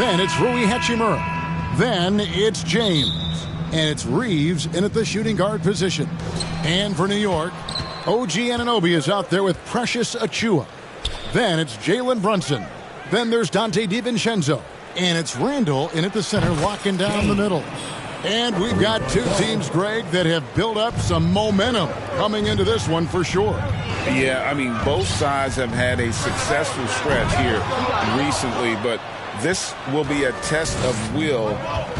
Then it's Rui Hachimura. Then it's James. And it's Reeves in at the shooting guard position. And for New York, OG Anunoby is out there with Precious Achiuwa. Then it's Jalen Brunson. Then there's Dante DiVincenzo. And it's Randall in at the center, locking down the middle. And we've got two teams, Greg, that have built up some momentum coming into this one for sure. Yeah, I mean, both sides have had a successful stretch here recently, but this will be a test of will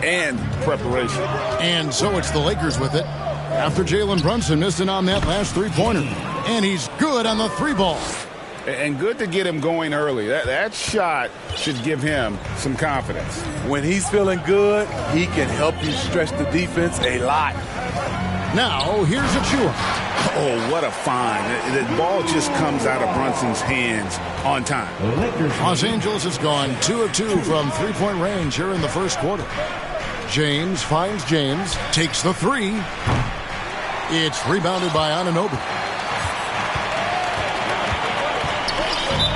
and preparation. And so it's the Lakers with it. After Jalen Brunson missing on that last three-pointer. And he's good on the three ball. And good to get him going early. That shot should give him some confidence. When he's feeling good, he can help you stretch the defense a lot. Now, here's Achiuwa. Oh, what a find. The ball just comes out of Brunson's hands on time. Los Angeles has gone 2 of 2 from three-point range here in the first quarter. James finds James, takes the three. It's rebounded by Anunoby.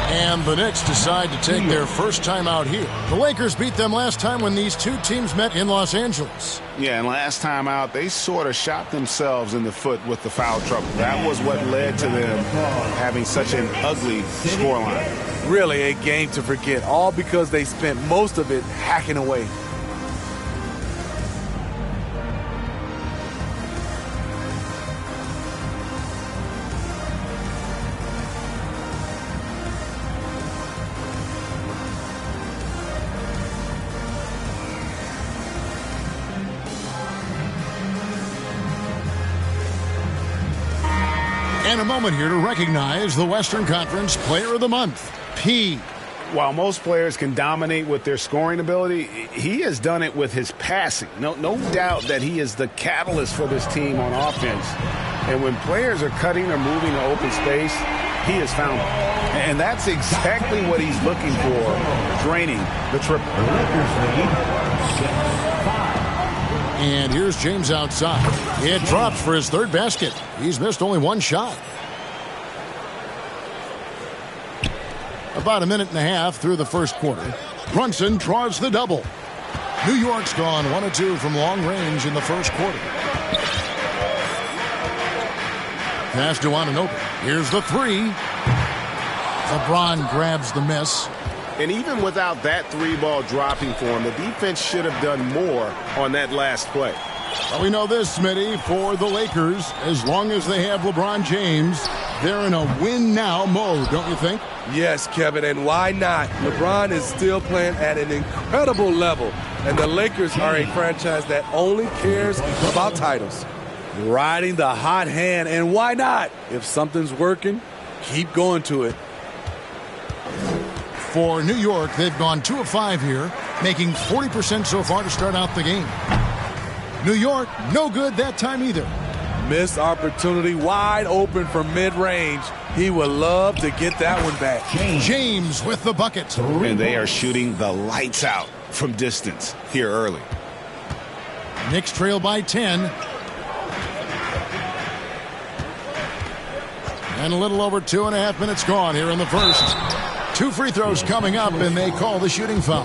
And the Knicks decide to take their first time out here. The Lakers beat them last time when these two teams met in Los Angeles. Yeah, and last time out, they sort of shot themselves in the foot with the foul trouble. That was what led to them having such an ugly scoreline. Really a game to forget, all because they spent most of it hacking away. And a moment here to recognize the Western Conference Player of the Month, P. While most players can dominate with their scoring ability, he has done it with his passing. No doubt that he is the catalyst for this team on offense. And when players are cutting or moving to open space, he has found it. And that's exactly what he's looking for, draining the triple. And here's James outside. It drops for his third basket. He's missed only one shot. About a minute and a half through the first quarter. Brunson draws the double. New York's gone 1 of 2 from long range in the first quarter. Pass to Anunoby. Here's the three. LeBron grabs the miss. And even without that three ball dropping for him, the defense should have done more on that last play. Well, we know this, Smitty, for the Lakers, as long as they have LeBron James, they're in a win-now mode, don't you think? Yes, Kevin, and why not? LeBron is still playing at an incredible level, and the Lakers are a franchise that only cares about titles. Riding the hot hand, and why not? If something's working, keep going to it. For New York, they've gone 2 of 5 here, making 40% so far to start out the game. New York, no good that time either. Missed opportunity, wide open from mid-range. He would love to get that one back. James with the bucket. And they are shooting the lights out from distance here early. Knicks trail by 10. And a little over 2.5 minutes gone here in the first. 2 free throws coming up, and they call the shooting foul.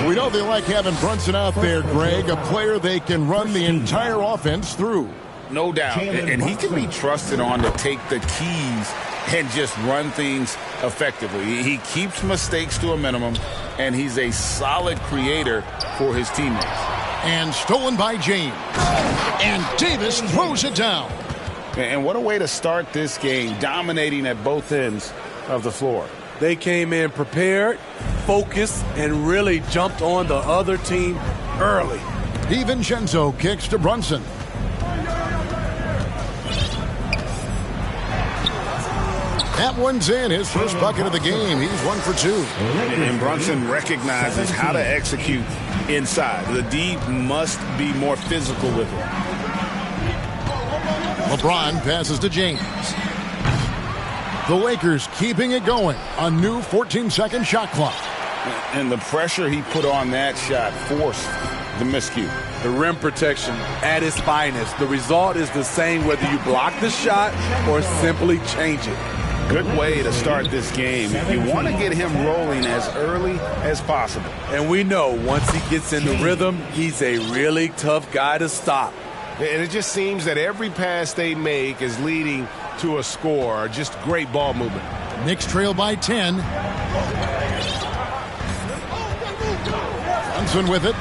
We know they like having Brunson out there, Greg, a player they can run the entire offense through. No doubt. And he can be trusted on to take the keys and just run things effectively. He keeps mistakes to a minimum, and he's a solid creator for his teammates. And stolen by James. And Davis throws it down. And what a way to start this game, dominating at both ends of the floor. They came in prepared, focused, and really jumped on the other team early. DiVincenzo kicks to Brunson. That one's in, his first bucket of the game. He's 1 for 2. And Brunson recognizes how to execute inside. The D must be more physical with it. LeBron passes to James. The Lakers keeping it going. A new 14-second shot clock. And the pressure he put on that shot forced the miscue. The rim protection at its finest. The result is the same whether you block the shot or simply change it. Good way to start this game. You want to get him rolling as early as possible. And we know once he gets in the rhythm, he's a really tough guy to stop. And it just seems that every pass they make is leading to a score. Just great ball movement. Knicks trail by 10. Brunson with it.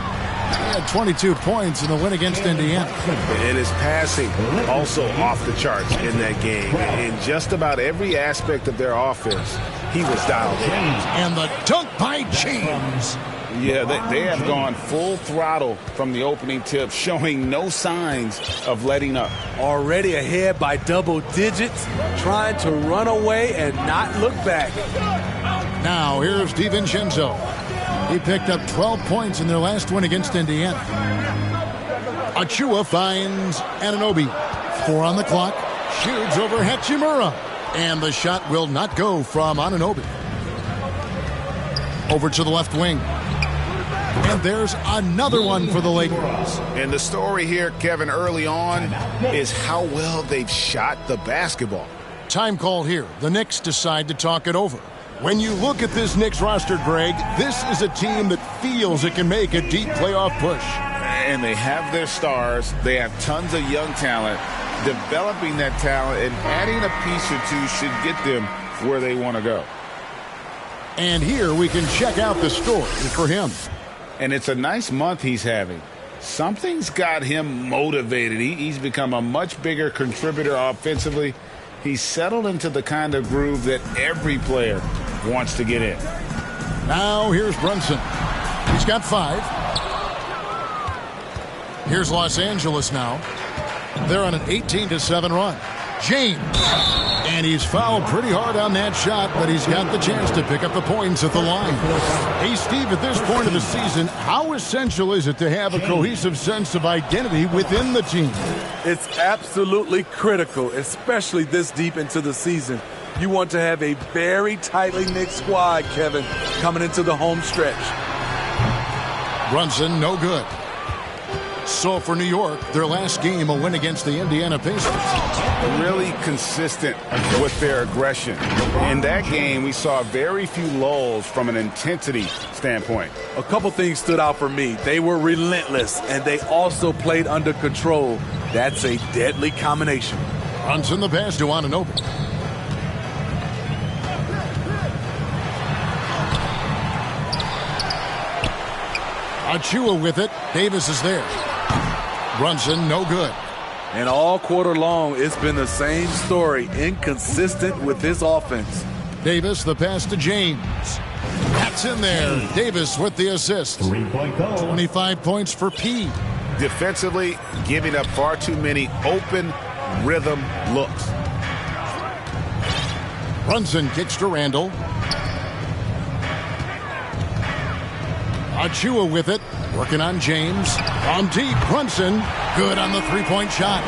He had 22 points in the win against Indiana. And his passing also off the charts in that game. In just about every aspect of their offense, he was dialed in. And the dunk by James. Yeah, they have gone full throttle from the opening tip, showing no signs of letting up. Already ahead by double digits, trying to run away and not look back. Now here's DiVincenzo. He picked up 12 points in their last win against Indiana. Achua finds Anunoby. 4 on the clock. Shoots over Hachimura. And the shot will not go from Anunoby. Over to the left wing. And there's another one for the Lakers. And the story here, Kevin, early on is how well they've shot the basketball. Time call here. The Knicks decide to talk it over. When you look at this Knicks roster, Greg, this is a team that feels it can make a deep playoff push. And they have their stars. They have tons of young talent. Developing that talent and adding a piece or two should get them where they want to go. And here we can check out the story for him. And it's a nice month he's having. Something's got him motivated. He's become a much bigger contributor offensively. He's settled into the kind of groove that every player wants to get in. Now here's Brunson. He's got 5. Here's Los Angeles now. They're on an 18-7 run. James. And he's fouled pretty hard on that shot, but he's got the chance to pick up the points at the line. Hey, Steve, at this point of the season, how essential is it to have a cohesive sense of identity within the team? It's absolutely critical, especially this deep into the season. You want to have a very tightly knit squad, Kevin, coming into the home stretch. Brunson, no good. So for New York, their last game, a win against the Indiana Pacers. Really consistent with their aggression. In that game, we saw very few lulls from an intensity standpoint. A couple things stood out for me. They were relentless, and they also played under control. That's a deadly combination. Brunson the pass to Anunoby. Achua with it. Davis is there. Brunson, no good. And all quarter long, it's been the same story, inconsistent with his offense. Davis, the pass to James. That's in there. Davis with the assist. 25 points for P. Defensively, giving up far too many open rhythm looks. Brunson kicks to Randall. Achua with it. Working on James. From deep, Brunson. Good on the three-point shot.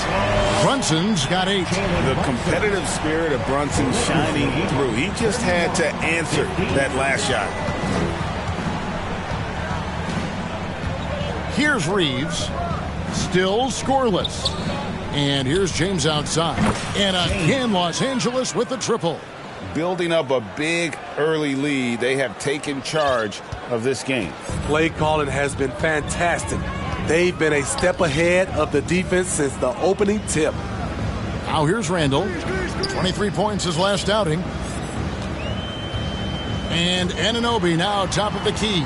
Brunson's got 8. The competitive spirit of Brunson shining through. He just had to answer that last shot. Here's Reeves. Still scoreless. And here's James outside. And again, Los Angeles with the triple. Building up a big early lead, they have taken charge of this game. Play calling has been fantastic. They've been a step ahead of the defense since the opening tip. Now here's Randall. 23 points his last outing. And Anunoby now top of the key.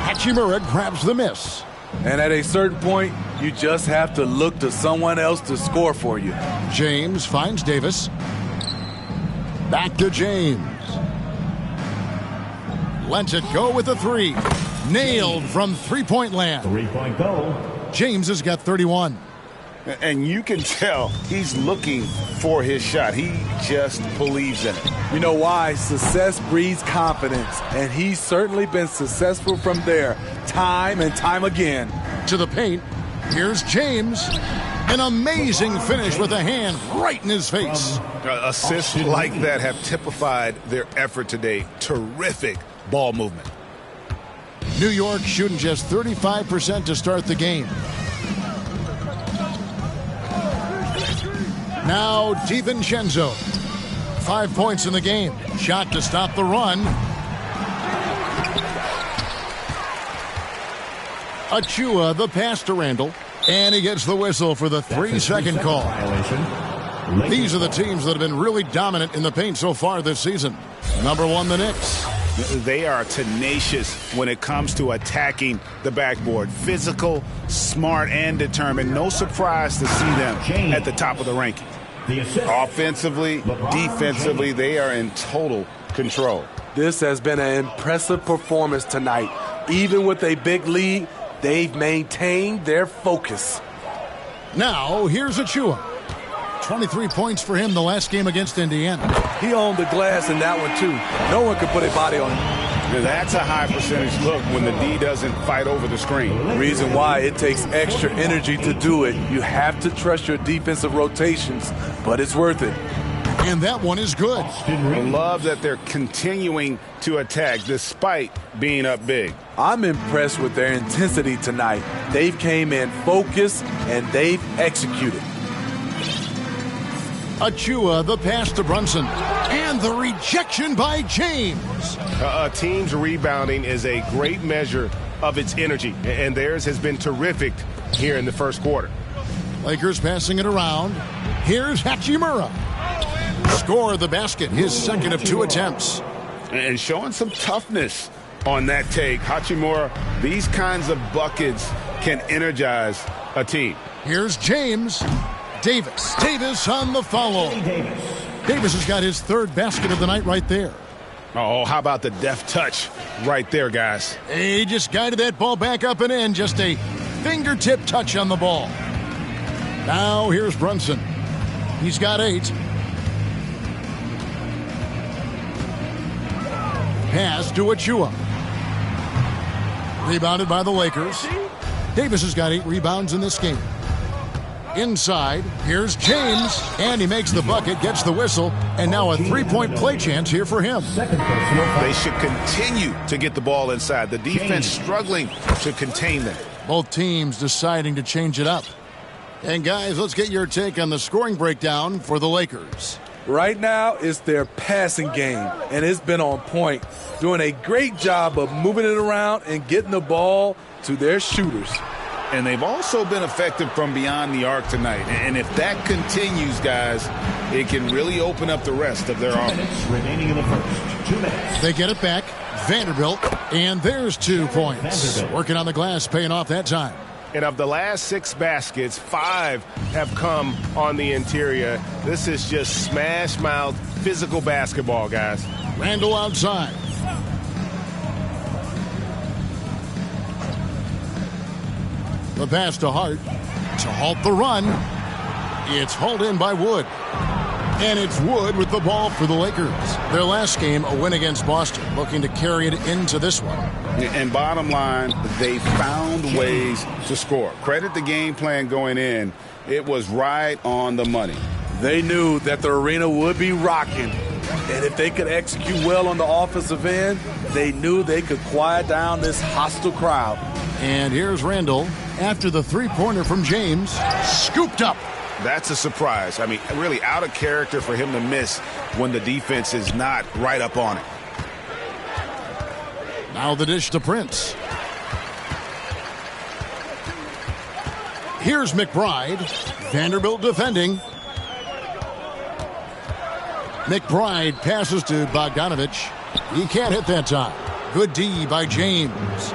Hachimura grabs the miss. And at a certain point, you just have to look to someone else to score for you. James finds Davis. Back to James. Lets it go with a 3. Nailed from three-point land. 3-point goal. James has got 31. And you can tell he's looking for his shot. He just believes in it. You know why? Success breeds confidence, and he's certainly been successful from there, time and time again. To the paint, here's James. An amazing finish with a hand right in his face. Assists like that have typified their effort today. Terrific ball movement. New York shooting just 35% to start the game. Now DiVincenzo. 5 points in the game. Shot to stop the run. Achua, the pass to Randall. And he gets the whistle for the 3-second call. These are the teams that have been really dominant in the paint so far this season. Number 1, the Knicks. They are tenacious when it comes to attacking the backboard. Physical, smart, and determined. No surprise to see them at the top of the ranking. Offensively, defensively, they are in total control. This has been an impressive performance tonight. Even with a big lead, they've maintained their focus. Now, here's Achua. 23 points for him the last game against Indiana. He owned the glass in that one, too. No one could put a body on him. That's a high percentage look when the D doesn't fight over the screen. Reason why it takes extra energy to do it. You have to trust your defensive rotations, but it's worth it. And that one is good. I love that they're continuing to attack despite being up big. I'm impressed with their intensity tonight. They've came in focused and they've executed. Achua, the pass to Brunson. And the rejection by James. A team's rebounding is a great measure of its energy, and theirs has been terrific here in the first quarter. Lakers passing it around. Here's Hachimura. Score the basket, his second of 2 attempts. And showing some toughness on that take. Hachimura, these kinds of buckets can energize a team. Here's James. Davis on the follow. Davis has got his 3rd basket of the night right there. Oh, how about the deft touch right there, guys? He just guided that ball back up and in. Just a fingertip touch on the ball. Now here's Brunson. He's got 8. Pass to Achua. Rebounded by the Lakers. Davis has got 8 rebounds in this game. Inside, here's James, and he makes the bucket, gets the whistle, and now a 3-point play chance here for him. They should continue to get the ball inside. The defense struggling to contain them. Both teams deciding to change it up. And guys, let's get your take on the scoring breakdown for the Lakers. Right now, it's their passing game, and it's been on point, doing a great job of moving it around and getting the ball to their shooters. And they've also been effective from beyond the arc tonight. And if that continues, guys, it can really open up the rest of their offense. Remaining in the first. 2 minutes. They get it back. Vanderbilt, and there's 2 points. Working on the glass, paying off that time. And of the last 6 baskets, 5 have come on the interior. This is just smash-mouth physical basketball, guys. Randall outside. The pass to Hart to halt the run. It's hauled in by Wood. And it's Wood with the ball for the Lakers. Their last game, a win against Boston, looking to carry it into this one. And bottom line, they found ways to score. Credit the game plan going in. It was right on the money. They knew that the arena would be rocking. And if they could execute well on the offensive end, they knew they could quiet down this hostile crowd. And here's Randall after the 3-pointer from James. Scooped up. That's a surprise. I mean, really out of character for him to miss when the defense is not right up on it. Now the dish to Prince. Here's McBride. Vanderbilt defending. McBride passes to Bogdanovich. He can't hit that time. Good D by James.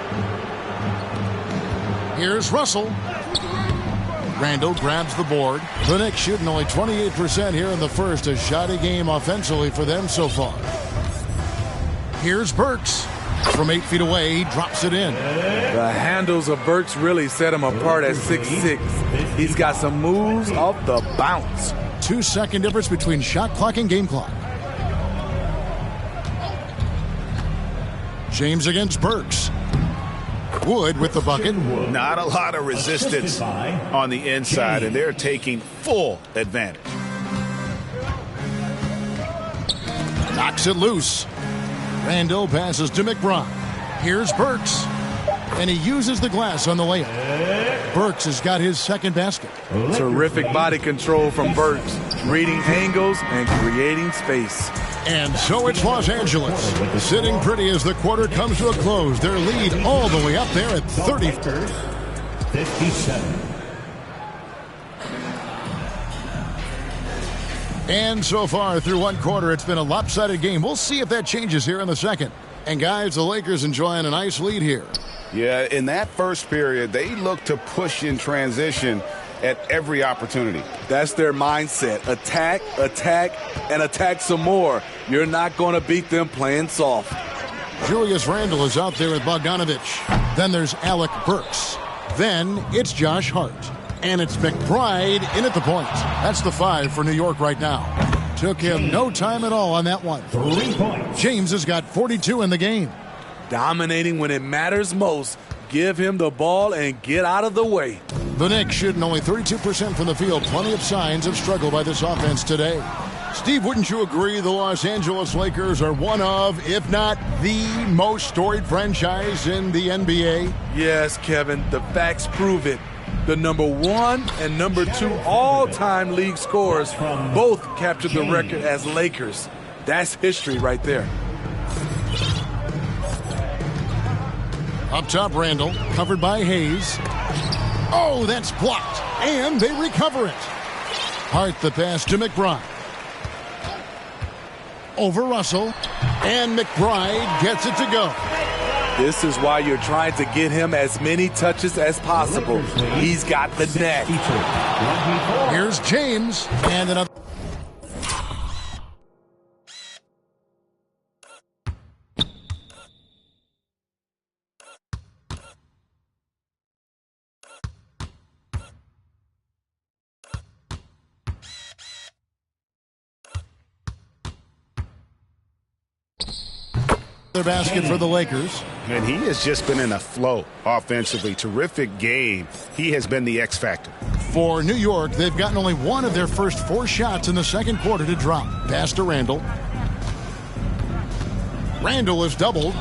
Here's Russell. Randall grabs the board. The Knicks shooting only 28% here in the first. A shoddy game offensively for them so far. Here's Burks. From 8 feet away, he drops it in. The handles of Burks really set him apart at 6'6". He's got some moves off the bounce. 2-second difference between shot clock and game clock. James against Burks. Wood with the bucket. Not a lot of resistance on the inside, and they're taking full advantage. Knocks it loose. Randall passes to McBride. Here's Burks. And he uses the glass on the layup. Burks has got his second basket. Terrific body control from Burks. reading angles and creating space. And so it's Los Angeles, sitting pretty as the quarter comes to a close. Their lead all the way up there at 30. 57. And so far through one quarter, it's been a lopsided game. We'll see if that changes here in the second. And guys, the Lakers enjoying a nice lead here. Yeah, in that first period, they look to push in transition at every opportunity. That's their mindset. Attack, attack, and attack some more. You're not going to beat them playing soft. Julius Randle is out there with Bogdanovich. Then there's Alec Burks. Then it's Josh Hart. And it's McBride in at the point. That's the 5 for New York right now. Took him no time at all on that one. 3 points. James has got 42 in the game. Dominating when it matters most. Give him the ball and get out of the way. The Knicks shooting only 32% from the field. Plenty of signs of struggle by this offense today. Steve, wouldn't you agree the Los Angeles Lakers are one of, if not the most storied franchise in the NBA? Yes, Kevin, the facts prove it. The number 1 and number 2 all-time league scorers both captured the record as Lakers. That's history right there. Up top, Randall, covered by Hayes. Oh, that's blocked, and they recover it. Hart the pass to McBride. Over Russell, and McBride gets it to go. This is why you're trying to get him as many touches as possible. He's got the net. Here's James, and another. Their basket for the Lakers. And he has just been in a flow offensively. Terrific game. He has been the X factor. For New York, they've gotten only one of their first 4 shots in the second quarter to drop. Pass to Randall. Randall is doubled.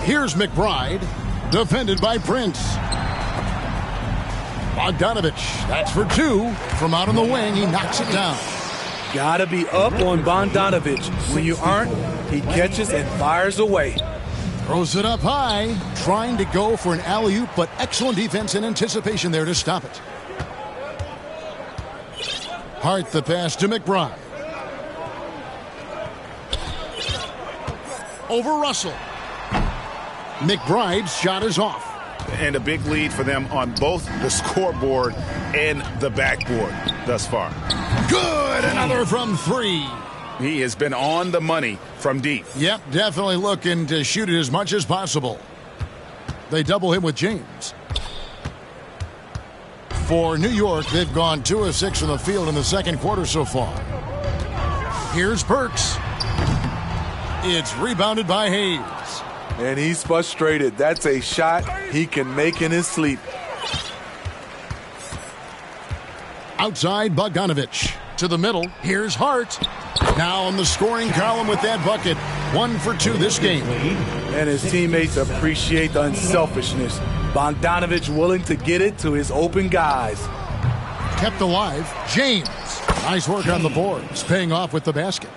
Here's McBride, defended by Prince. Bogdanovich, that's for 2. From out on the wing, he knocks it down. Gotta be up on Bogdanovich. When you aren't, he catches and fires away. Throws it up high, trying to go for an alley-oop, but excellent defense and anticipation there to stop it. Hart the pass to McBride. Over Russell. McBride's shot is off. And a big lead for them on both the scoreboard and the backboard thus far. Good! Another from 3. He has been on the money from deep. Yep, definitely looking to shoot it as much as possible. They double him with James. For New York, they've gone 2 of 6 from the field in the second quarter so far. Here's Burks. It's rebounded by Hayes. And he's frustrated. That's a shot he can make in his sleep. Outside, Bogdanovich. To the middle, here's Hart. Now on the scoring column with that bucket. 1 for 2 this game. And his teammates appreciate the unselfishness. Bogdanovich willing to get it to his open guys. Kept alive, James. Nice work on the boards, paying off with the basket.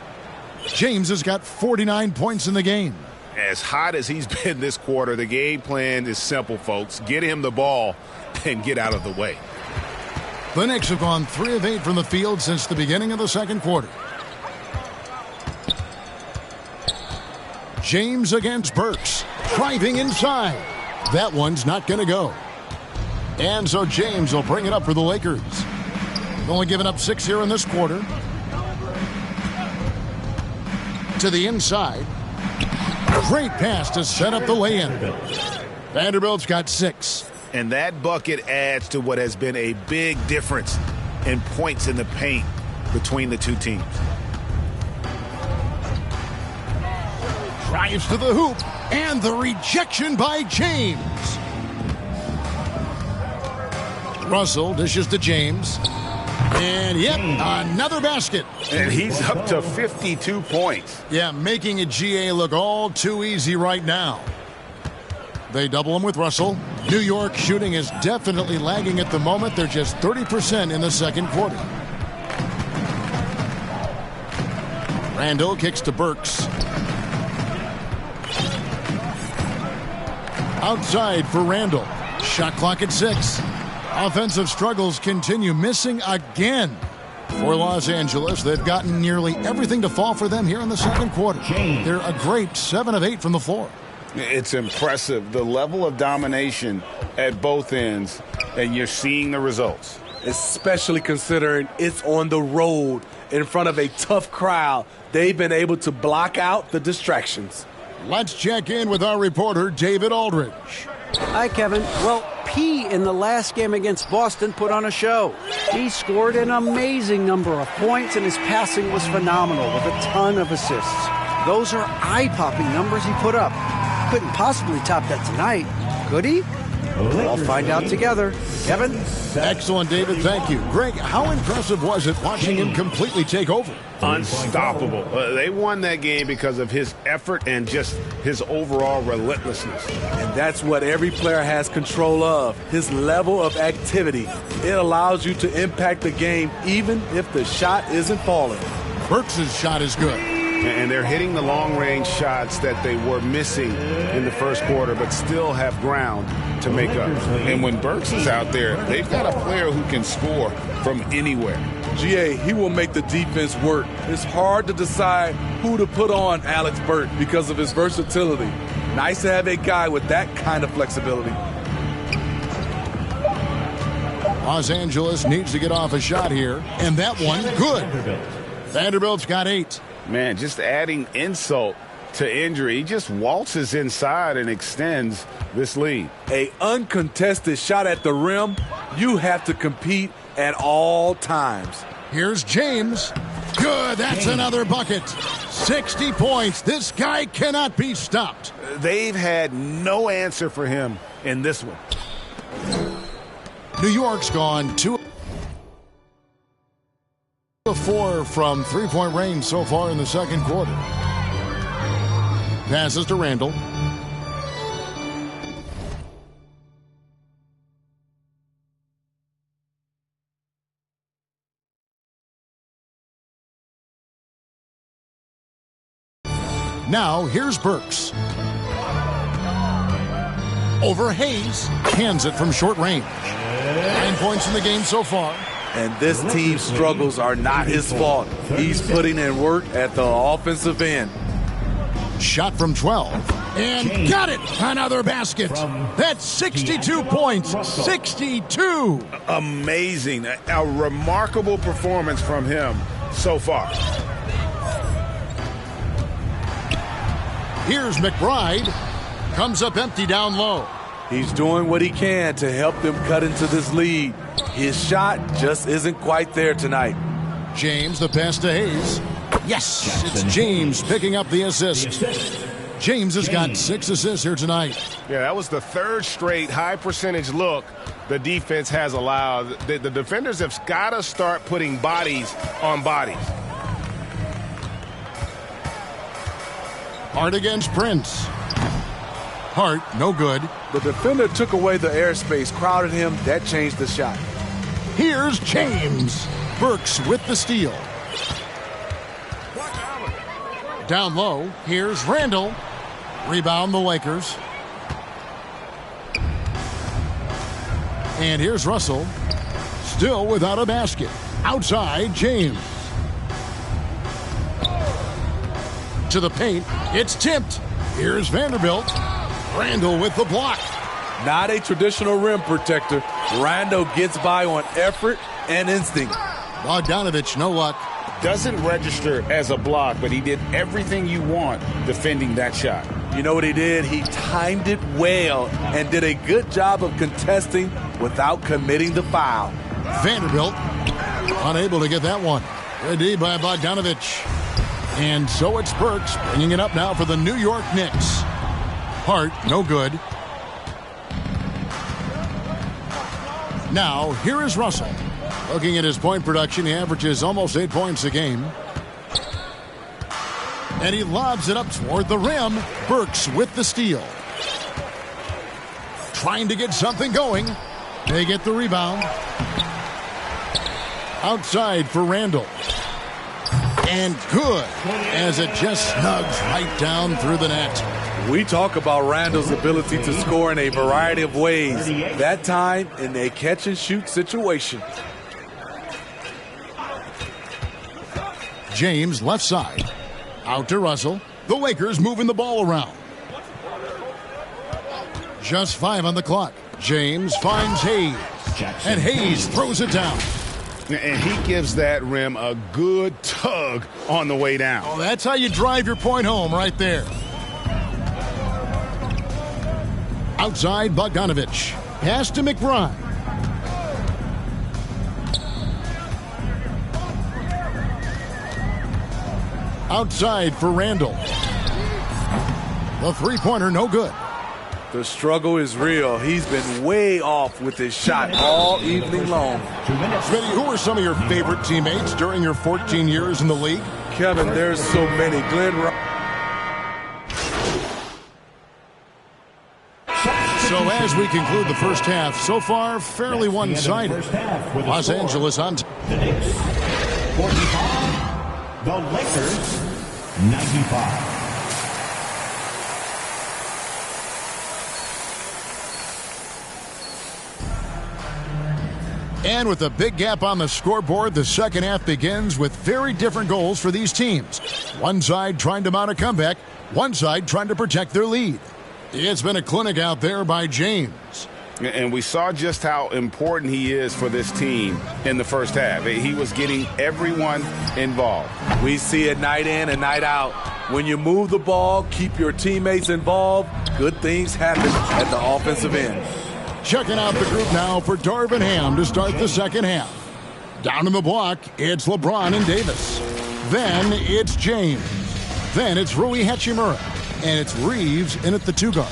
James has got 49 points in the game. As hot as he's been this quarter, the game plan is simple, folks. Get him the ball and get out of the way. The Knicks have gone 3 of 8 from the field since the beginning of the second quarter. James against Burks, driving inside. That one's not going to go. And so James will bring it up for the Lakers. Only given up 6 here in this quarter. To the inside. Great pass to set up the lay-in. Vanderbilt's got 6. And that bucket adds to what has been a big difference in points in the paint between the two teams. Drives to the hoop, and the rejection by James. Russell dishes to James. And yep, another basket. And he's up to 52 points. Yeah, making a GA look all too easy right now. They double him with Russell. New York shooting is definitely lagging at the moment. They're just 30% in the second quarter. Randall kicks to Burks. Outside for Randall. Shot clock at 6. Offensive struggles continue, missing again. For Los Angeles, they've gotten nearly everything to fall for them here in the second quarter. They're a great 7 of 8 from the floor. It's impressive, the level of domination at both ends, and you're seeing the results. Especially considering it's on the road in front of a tough crowd. They've been able to block out the distractions. Let's check in with our reporter, David Aldridge. Hi, Kevin. Well, P in the last game against Boston put on a show. He scored an amazing number of points, and his passing was phenomenal with a ton of assists. Those are eye-popping numbers he put up. Couldn't possibly top that tonight, could he? We'll find out together. Kevin? Excellent, David. Thank you. Greg, how impressive was it watching him completely take over? Unstoppable. They won that game because of his effort and just his overall relentlessness. And that's what every player has control of, his level of activity. It allows you to impact the game even if the shot isn't falling. Burks' shot is good. And they're hitting the long-range shots that they were missing in the first quarter, but still have ground to make up. And when Burks is out there, they've got a player who can score from anywhere. GA, he will make the defense work. It's hard to decide who to put on Alex Burke because of his versatility. Nice to have a guy with that kind of flexibility. Los Angeles needs to get off a shot here, and that one, good. Vanderbilt's got 8. Man, just adding insult to injury. He just waltzes inside and extends this lead. A uncontested shot at the rim, you have to compete at all times. Here's James. Good, that's another bucket. 60 points. This guy cannot be stopped. They've had no answer for him in this one. New York's gone 2 of 4 from three-point range so far in the second quarter. Passes to Randall. Now, here's Burks. Over Hayes. Hands it from short range. 9 points in the game so far. And this team's struggles are not his fault. He's putting in work at the offensive end. Shot from 12. And got it! Another basket. That's 62 points. 62! Amazing. A remarkable performance from him so far. Here's McBride. Comes up empty down low. He's doing what he can to help them cut into this lead. His shot just isn't quite there tonight. James, the pass to Hayes. Yes, it's James picking up the assist. James has got 6 assists here tonight. Yeah, that was the third straight high percentage look the defense has allowed. The defenders have got to start putting bodies on bodies. Hart against Prince. Hart, no good. The defender took away the airspace, crowded him. That changed the shot. Here's James. Burks with the steal. Down low, here's Randall. Rebound the Lakers. And here's Russell. Still without a basket. Outside, James. To the paint, it's tipped. Here's Vanderbilt. Randall with the block. Not a traditional rim protector. Randall gets by on effort and instinct. Bogdanovich, no luck. Doesn't register as a block, but he did everything you want defending that shot. You know what he did? He timed it well and did a good job of contesting without committing the foul. Vanderbilt unable to get that one. Good D by Bogdanovich. And so it's Burks bringing it up now for the New York Knicks. Hart, no good. Now, here is Russell. Looking at his point production, he averages almost 8 points a game. And he lobs it up toward the rim. Burks with the steal. trying to get something going. They get the rebound. Outside for Randall. And good, as it just snugs right down through the net. We talk about Randall's ability to score in a variety of ways. That time in a catch-and-shoot situation. James left side. Out to Russell. The Lakers moving the ball around. Just 5 on the clock. James finds Hayes. And Hayes throws it down. And he gives that rim a good tug on the way down. Oh, that's how you drive your point home right there. Outside, Bogdanovich. Pass to McBride. Outside for Randall. The three-pointer, no good. The struggle is real. He's been way off with his shot all evening long. Smitty, who are some of your favorite teammates during your 14 years in the league? Kevin, there's so many. So as we conclude the first half, so far fairly one-sided. Los Angeles on top. The Knicks, 45. The Lakers, 95. And with a big gap on the scoreboard, the second half begins with very different goals for these teams. One side trying to mount a comeback, one side trying to protect their lead. It's been a clinic out there by James. And we saw just how important he is for this team in the first half. He was getting everyone involved. We see it night in and night out. When you move the ball, keep your teammates involved, good things happen at the offensive end. Checking out the group now for Darvin Ham to start the second half. Down in the block, it's LeBron and Davis. Then it's James. Then it's Rui Hachimura. And it's Reeves in at the 2-guard.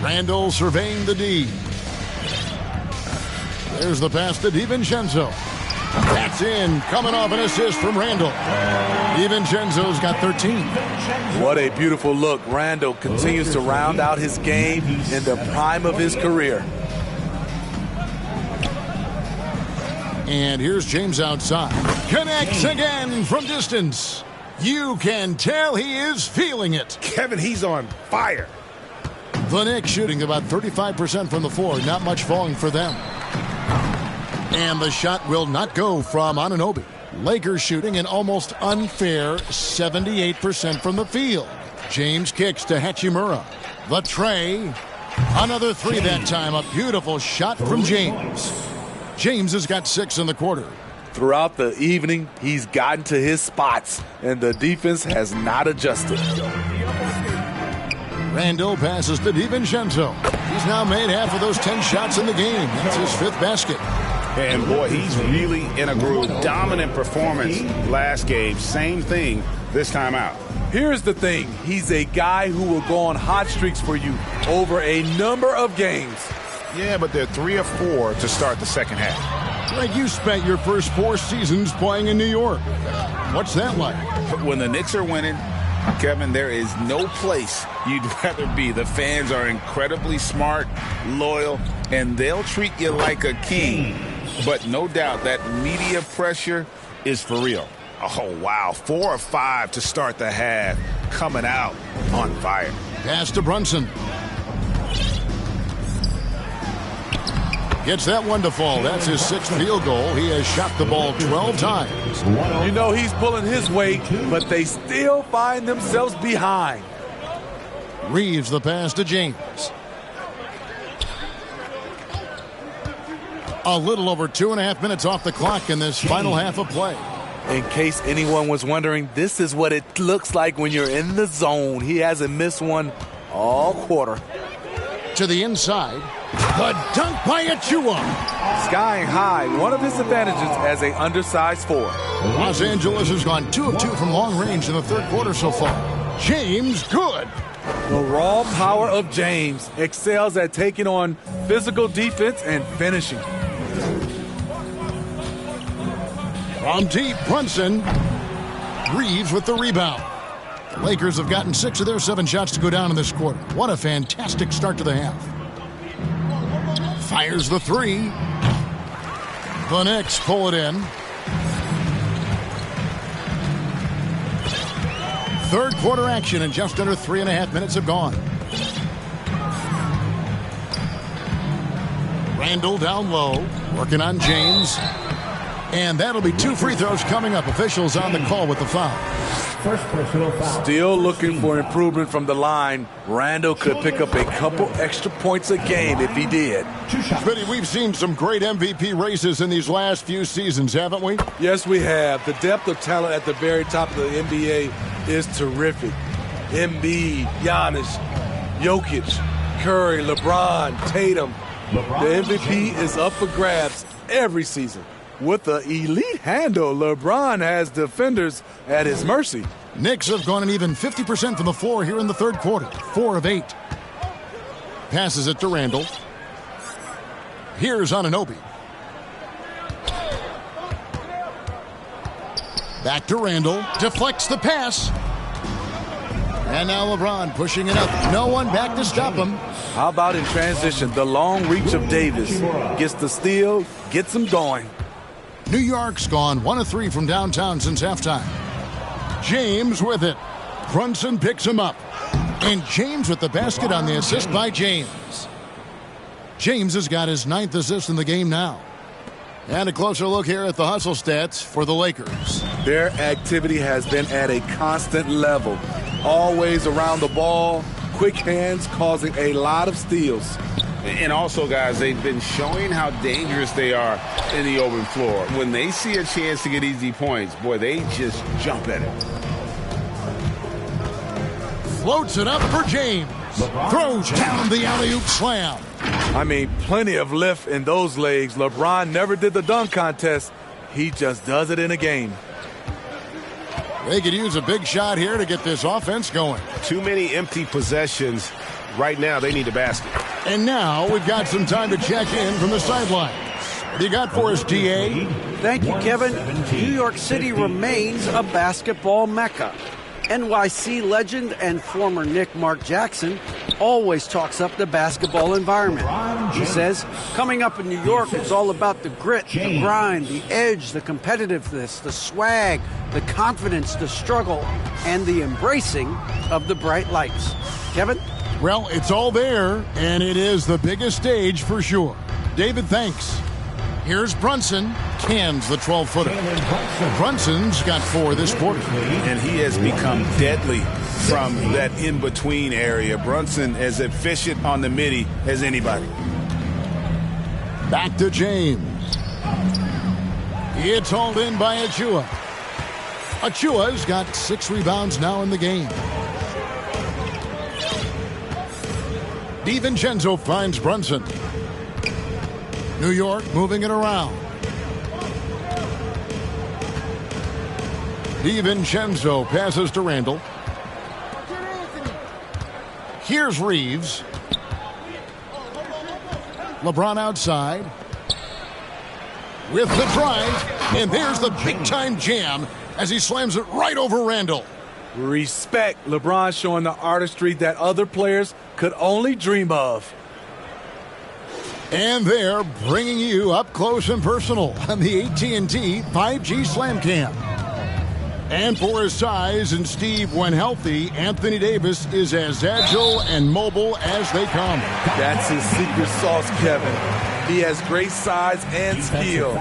Randall surveying the D. There's the pass to DiVincenzo. That's in, coming off an assist from Randall. DiVincenzo's got 13. What a beautiful look. Randall continues to round out his game in the prime of his career. And here's James outside. Connects again from distance. You can tell he is feeling it. Kevin, he's on fire. The Knicks shooting about 35% from the floor. Not much falling for them. And the shot will not go from Anunoby. Lakers shooting an almost unfair 78% from the field. James kicks to Hachimura. The tray. Another three that time. A beautiful shot from James. James has got 6 in the quarter. Throughout the evening, he's gotten to his spots, and the defense has not adjusted. Randall passes to DiVincenzo. He's now made half of those 10 shots in the game. That's his 5th basket. And boy, he's really in a groove. Dominant performance last game. Same thing this time out. Here's the thing. He's a guy who will go on hot streaks for you over a number of games. Yeah, but they're 3 of 4 to start the second half. Greg, you spent your first 4 seasons playing in New York. What's that like? When the Knicks are winning, Kevin, there is no place you'd rather be. The fans are incredibly smart, loyal, and they'll treat you like a king. But no doubt that media pressure is for real. Oh, wow. 4 of 5 to start the half. Coming out on fire. Pass to Brunson. Gets that one to fall. That's his 6th field goal. He has shot the ball 12 times. You know he's pulling his weight, but they still find themselves behind. Reeves the pass to James. A little over 2.5 minutes off the clock in this final half of play. In case anyone was wondering, this is what it looks like when you're in the zone. He hasn't missed one all quarter. To the inside. The dunk by Achua. Skying high, one of his advantages as an undersized forward. Los Angeles has gone 2 of 2 from long range in the third quarter so far. James, good. The raw power of James excels at taking on physical defense and finishing. From deep, Brunson. Reeves with the rebound. Lakers have gotten 6 of their 7 shots to go down in this quarter. What a fantastic start to the half. Fires the 3. The Knicks pull it in. Third quarter action, and just under 3.5 minutes have gone. Randall down low, working on James. And that'll be 2 free throws coming up. Officials on the call with the foul. First personal foul. Still looking for improvement from the line. Randall could pick up a couple extra points a game if he did. Smitty, we've seen some great MVP races in these last few seasons, haven't we? Yes, we have. The depth of talent at the very top of the NBA is terrific. Embiid, Giannis, Jokic, Curry, LeBron, Tatum. The MVP is up for grabs every season. With the elite handle, LeBron has defenders at his mercy. Knicks have gone an even 50% from the floor here in the third quarter. 4 of 8. Passes it to Randall. Here's Anunoby. Back to Randall. Deflects the pass. And now LeBron pushing it up. No one back to stop him. How about in transition, the long reach of Davis. Gets the steal, gets him going. New York's gone 1 of 3 from downtown since halftime. James with it. Brunson picks him up. And James with the basket on the assist by James. James has got his 9th assist in the game now. And a closer look here at the hustle stats for the Lakers. Their activity has been at a constant level. Always around the ball, quick hands causing a lot of steals. And also, guys, they've been showing how dangerous they are in the open floor. When they see a chance to get easy points, boy, they just jump at it. Floats it up for James. Throws down the alley-oop slam. I mean, plenty of lift in those legs. LeBron never did the dunk contest. He just does it in a game. They could use a big shot here to get this offense going. Too many empty possessions. Right now, they need a basket. And now we've got some time to check in from the sidelines. What do you got for us, DA? Thank you, Kevin. New York City remains a basketball mecca. NYC legend and former Knick Mark Jackson always talks up the basketball environment. He says, coming up in New York, it's all about the grit, the grind, the edge, the competitiveness, the swag, the confidence, the struggle, and the embracing of the bright lights. Kevin? Well, it's all there, and it is the biggest stage for sure. David, thanks. Here's Brunson. Cans the 12-footer. Brunson's got 4 this quarter. And he has become deadly from that in-between area. Brunson as efficient on the midi as anybody. Back to James. It's hauled in by Achua. Achua's got 6 rebounds now in the game. DiVincenzo finds Brunson. New York moving it around. DiVincenzo passes to Randall. Here's Reeves. LeBron outside. With the drive. And there's the big-time jam as he slams it right over Randall. Respect. LeBron showing the artistry that other players could only dream of. And they're bringing you up close and personal on the AT&T 5G Slam Cam. And for his size and Steve, when healthy, Anthony Davis is as agile and mobile as they come. That's his secret sauce, Kevin. He has great size and skill,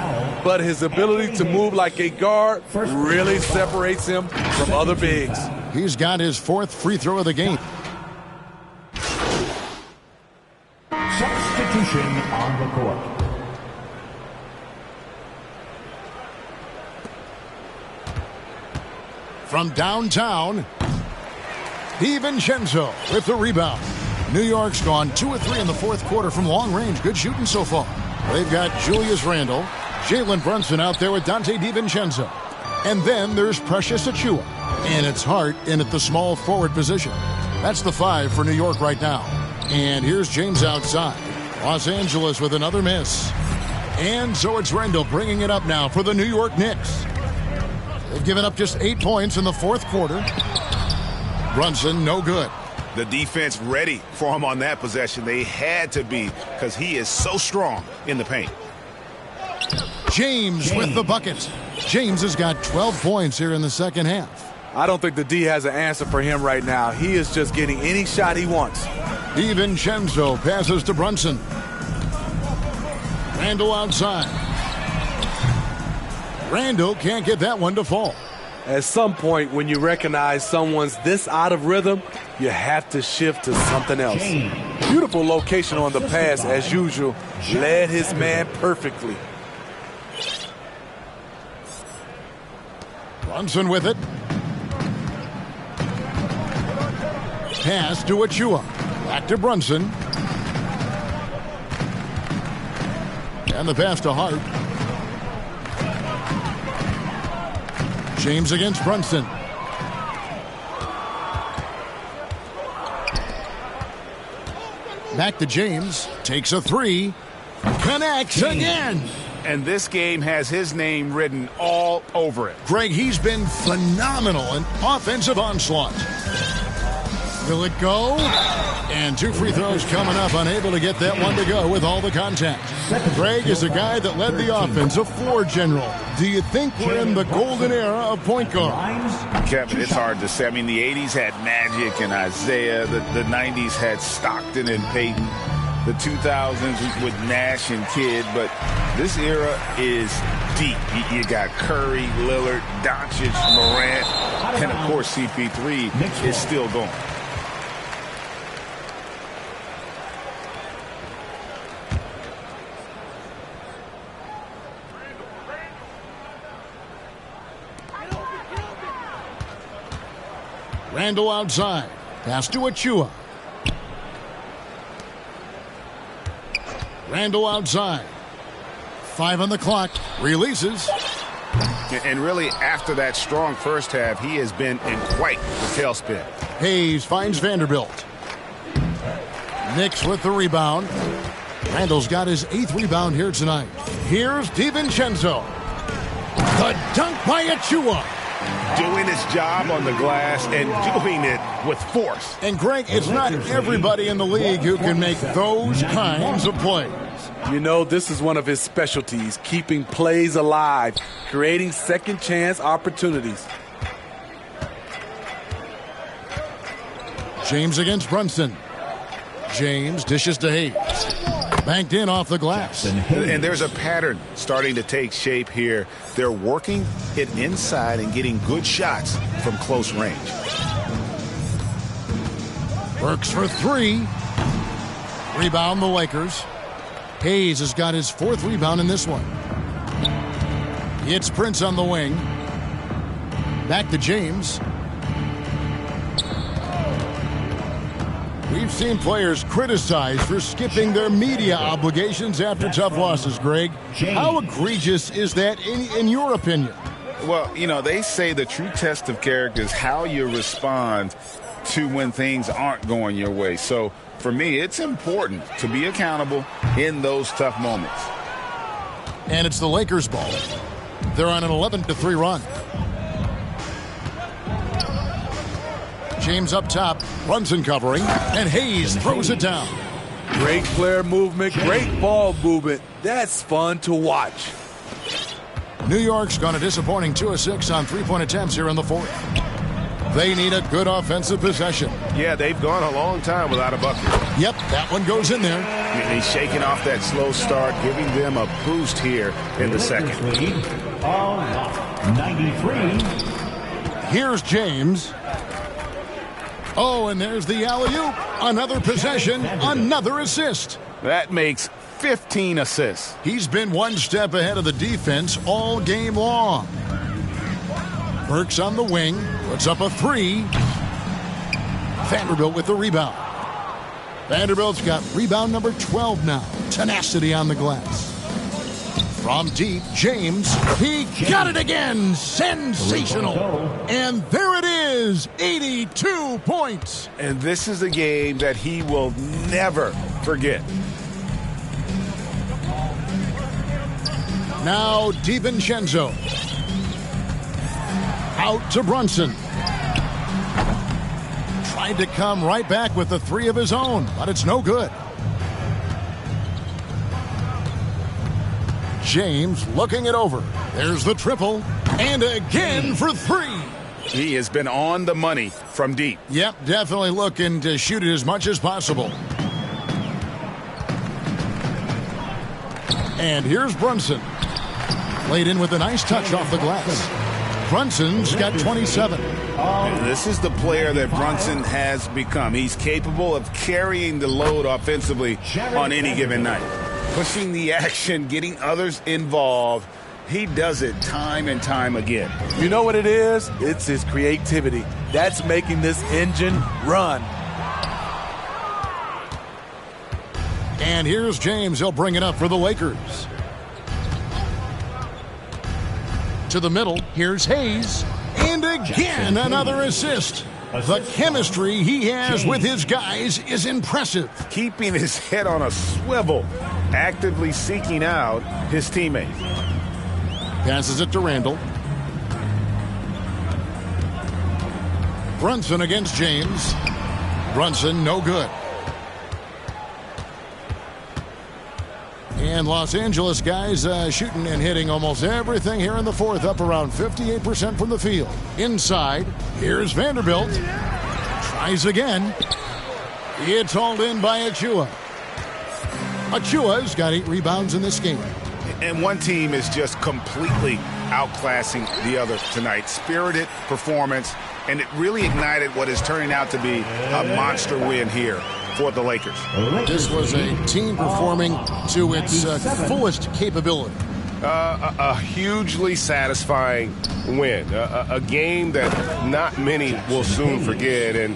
but his ability to move like a guard really separates him from other bigs. He's got his 4th free throw of the game. Substitution on the court. From downtown, DiVincenzo with the rebound. New York's gone 2 of 3 in the 4th quarter from long range. Good shooting so far. They've got Julius Randle, Jalen Brunson out there with Dante DiVincenzo. And then there's Precious Achua. And it's Hart in at the small forward position. That's the 5 for New York right now. And here's James outside. Los Angeles with another miss. And so it's Randle bringing it up now for the New York Knicks. They've given up just 8 points in the 4th quarter. Brunson, no good. The defense ready for him on that possession. They had to be because he is so strong in the paint. James with the bucket. James has got 12 points here in the second half. I don't think the D has an answer for him right now. He is just getting any shot he wants. DiVincenzo passes to Brunson. Randall outside. Randall can't get that one to fall. At some point, when you recognize someone's this out of rhythm, you have to shift to something else. Beautiful location on the pass, as usual. Led his man perfectly. Brunson with it. Pass to Achua. Back to Brunson. And the pass to Hart. James against Brunson. Back to James. Takes a three. Connects again. And this game has his name written all over it. Greg, he's been phenomenal in offensive onslaught. Will it go? And 2 free throws coming up, unable to get that one to go with all the contact. Greg is a guy that led the offense, a floor general. Do you think we're in the golden era of point guard? Kevin, it's hard to say. I mean, the 80s had Magic and Isaiah. The 90s had Stockton and Peyton. The 2000s with Nash and Kidd. But this era is deep. You got Curry, Lillard, Doncic, Morant, and, of course, CP3 is still going. Randall outside. Pass to Achua. Randall outside. 5 on the clock. Releases. And really, after that strong first half, he has been in quite the tailspin. Hayes finds Vanderbilt. Knicks with the rebound. Randall's got his 8th rebound here tonight. Here's DiVincenzo. The dunk by Achua. Doing his job on the glass and doing it with force. And Greg, it's not everybody in the league who can make those kinds of plays. You know, this is one of his specialties, keeping plays alive, creating second chance opportunities. James against Brunson. James dishes to Hayes. Banked in off the glass. And there's a pattern starting to take shape here. They're working it inside and getting good shots from close range. Works for 3. Rebound the Lakers. Hayes has got his 4th rebound in this one. It's Prince on the wing. Back to James. We've seen players criticized for skipping their media obligations after tough losses, Greg. How egregious is that in your opinion? Well, you know, they say the true test of character is how you respond to when things aren't going your way. So, for me, it's important to be accountable in those tough moments. And it's the Lakers' ball. They're on an 11-3 run. James up top, Brunson covering, and Hayes throws it down. Great player movement, great ball movement. That's fun to watch. New York's gone a disappointing 2 of 6 on 3-point attempts here in the 4th. They need a good offensive possession. Yeah, they've gone a long time without a bucket. Yep, that one goes in there. And he's shaking off that slow start, giving them a boost here in the second. All 93. Here's James. Oh, and there's the alley-oop. Another possession, another assist. That makes 15 assists. He's been one step ahead of the defense all game long. Burks on the wing, puts up a 3. Vanderbilt with the rebound. Vanderbilt's got rebound number 12 now. Tenacity on the glass. From deep, James, he got it again. Sensational. And there it is, 82 points. And this is a game that he will never forget. Now DiVincenzo. Out to Brunson. tried to come right back with the three of his own, but it's no good. James looking it over. There's the triple. And again for three. He has been on the money from deep. Yep, definitely looking to shoot it as much as possible. And here's Brunson. Laid in with a nice touch off the glass. Brunson's got 27. This is the player that Brunson has become. He's capable of carrying the load offensively on any given night. Pushing the action, getting others involved. He does it time and time again. You know what it is? It's his creativity. That's making this engine run. And here's James. He'll bring it up for the Lakers. To the middle. Here's Hayes. And again, another assist. The chemistry he has with his guys is impressive. Keeping his head on a swivel, actively seeking out his teammates. Passes it to Randall. Brunson against James. Brunson, no good. And Los Angeles guys shooting and hitting almost everything here in the fourth, up around 58% from the field. Inside, here's Vanderbilt. Tries again. It's hauled in by Achua. Achua's got 8 rebounds in this game. And one team is just completely outclassing the other tonight. Spirited performance, and it really ignited what is turning out to be a monster win here for the Lakers. This was a team performing to its fullest capability. A hugely satisfying win. A game that not many will soon forget. And